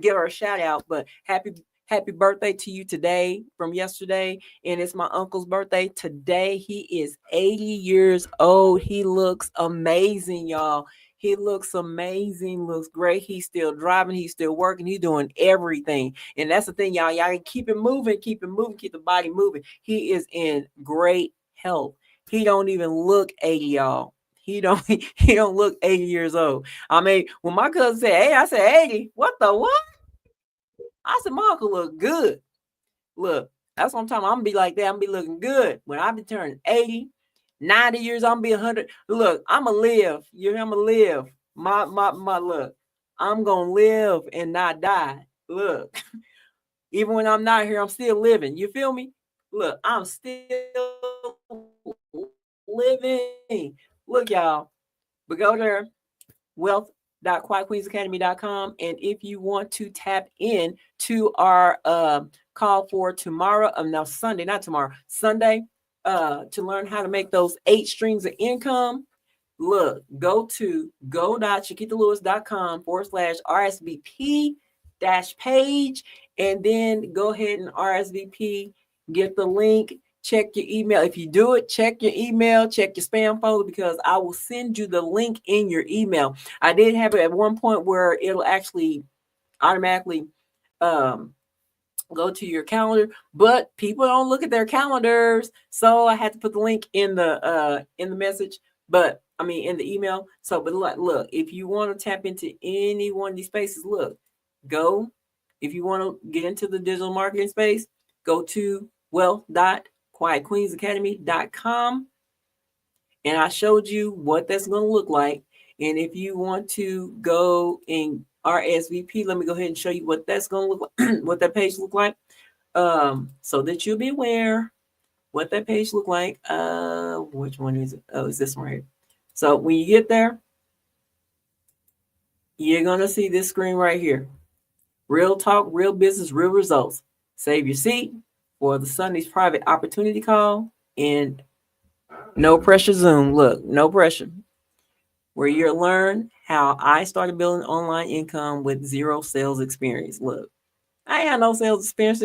give her a shout out. But happy birthday to you today from yesterday. And it's my uncle's birthday today. He is 80 years old. He looks amazing, y'all. He looks amazing, looks great. He's still driving, he's still working, he's doing everything. And that's the thing, y'all. Y'all keep it moving, keep it moving, keep the body moving. He is in great health. He don't even look 80, y'all. He don't he don't look 80 years old. I mean, when my cousin said, hey, I said 80. What the what? I said, my uncle look good. Look, that's what I'm talking about. I'm gonna be like that. I'm gonna be looking good. When I be turning 80, 90 years, I'm gonna be 100. Look, I'm gonna live. I'm gonna live. My look. I'm gonna live and not die. Look, even when I'm not here, I'm still living. You feel me? Look, I'm still living. Look, y'all. But go there. Wealth www.quietqueensacademy.com. And if you want to tap in to our call for tomorrow, now Sunday, not tomorrow, Sunday, to learn how to make those 8 streams of income, look, go to go.chiquitalewis.com/RSVP page, and then go ahead and RSVP, get the link, check your email. If you do it, check your email, check your spam folder, because I will send you the link in your email. I did have it at one point where it'll actually automatically go to your calendar, but people don't look at their calendars, so I had to put the link in the message, but I mean in the email. So, but look, if you want to tap into any one of these spaces, look, go. If you want to get into the digital marketing space, go to wealth.quietqueensacademy.com, and I showed you what that's going to look like. And if you want to go and RSVP, let me go ahead and show you what that's going to look like, what that page look like, so that you'll be aware what that page look like. Which one is it? Oh, it's this one right here. So when you get there, you're going to see this screen right here. Real talk, real business, real results. Save your seat for the Sunday's private opportunity call, and no pressure Zoom. Look, no pressure. Where you'll learn how I started building online income with 0 sales experience. Look, I ain't had no sales experience.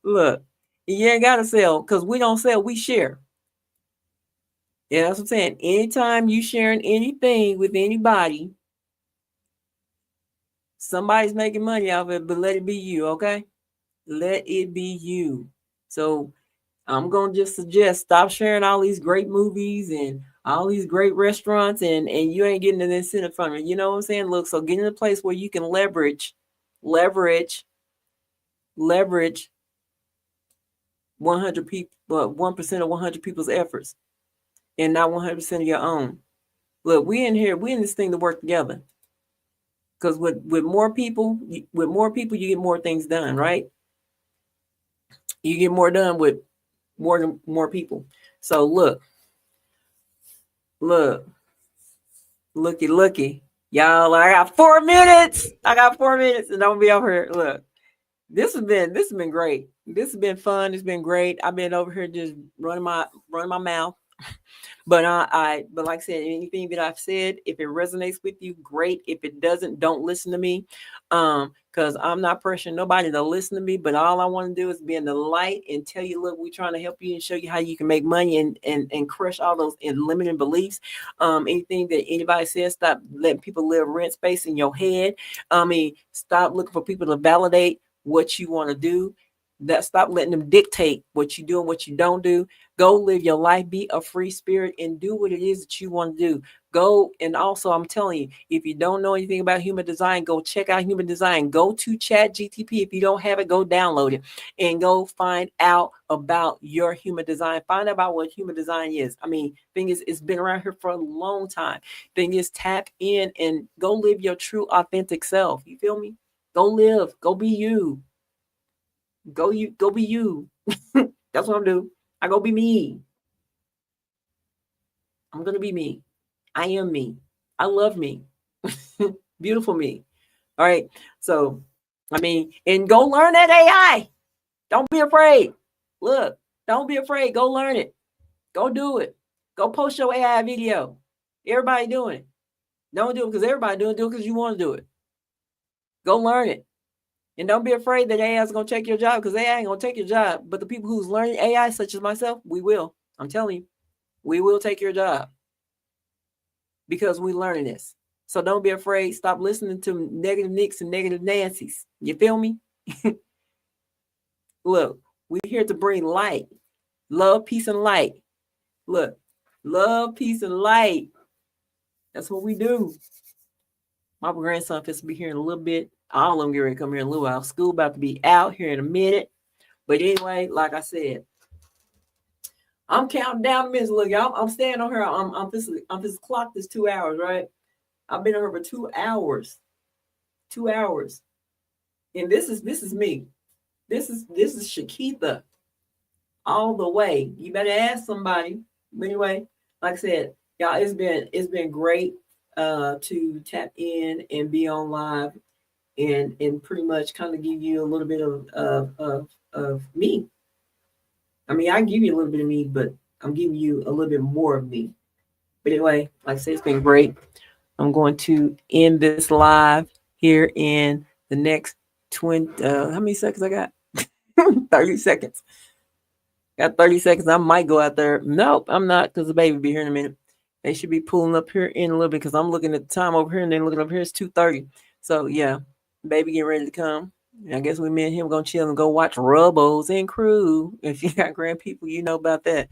Look, you ain't got to sell, because we don't sell, we share. Yeah, that's what I'm saying. Anytime you sharing anything with anybody, somebody's making money out of it, but let it be you, okay? Let it be you. So I'm going to just suggest stop sharing all these great movies and all these great restaurants, and you ain't getting an incentive from it. You know what I'm saying? Look, so get in a place where you can leverage 100 people, but 1% of 100 people's efforts, and not 100% of your own. Look, we in this thing to work together. Because with more people, you get more things done, right? You get more done with more people. So looky, y'all. I got 4 minutes. And don't be over here. Look, this has been great. This has been fun. It's been great. I've been over here just running my mouth. But but like I said, anything that I've said, if it resonates with you, great. If it doesn't, don't listen to me. Because I'm not pressuring nobody to listen to me. But all I want to do is be in the light and tell you, look, we're trying to help you and show you how you can make money and crush all those limiting beliefs. Anything that anybody says, stop letting people live rent space in your head. Stop looking for people to validate what you want to do. Stop letting them dictate what you do and what you don't do. Go live your life, be a free spirit, and do what it is that you want to do. Go, and also I'm telling you, if you don't know anything about human design, go check out human design. Go to ChatGTP. If you don't have it, go download it and go find out about your human design. Find out about what human design is. Thing is, it's been around here for a long time. Thing is, tap in and go live your true, authentic self. You feel me? Go live. Go be you. Go be you. That's what I'm doing. I go be me. I'm gonna be me. I am me. I love me. Beautiful me. All right. So, and go learn that AI. Don't be afraid. Look, don't be afraid. Go learn it. Go do it. Go post your AI video. Everybody doing it. Don't do it because everybody doing it. Do it because you want to do it. Go learn it. And don't be afraid that AI is going to take your job, because AI ain't going to take your job. But the people who's learning AI, such as myself, we will. I'm telling you, we will take your job because we're learning this. So don't be afraid. Stop listening to negative Nicks and negative Nancys. You feel me? Look, we're here to bring light, love, peace, and light. Look, love, peace, and light. That's what we do. My grandson is to be here in a little bit. All of them get ready to come here in a little while. School about to be out here in a minute. But anyway, like I said, I'm counting down the minutes. Look, y'all, I'm staying on here. I'm just clocked this 2 hours, right? I've been on here for 2 hours. 2 hours. And this is me. This is Shakitha all the way. You better ask somebody. But anyway, like I said, y'all, it's been great. to tap in and be on live and pretty much kind of give you a little bit of me. I mean, I give you a little bit of me, but I'm giving you a little bit more of me. But anyway, like I said, it's been great. I'm going to end this live here in the next 20. How many seconds I got? 30 seconds. Got 30 seconds. I might go out there. Nope, I'm not because the baby will be here in a minute. They should be pulling up here in a little bit because I'm looking at the time over here and then looking up here. It's 2:30. So yeah, baby getting ready to come. And I guess we me and him gonna chill and go watch Rubbles and Crew. If you got grand people, you know about that.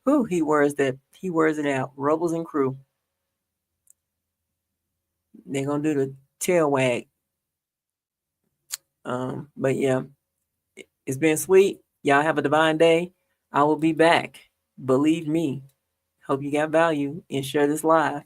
Who he wears that. He wears it out. Rubbles and Crew. They're gonna do the tail wag. But yeah, it's been sweet. Y'all have a divine day. I will be back. Believe me. Hope you got value and share this live.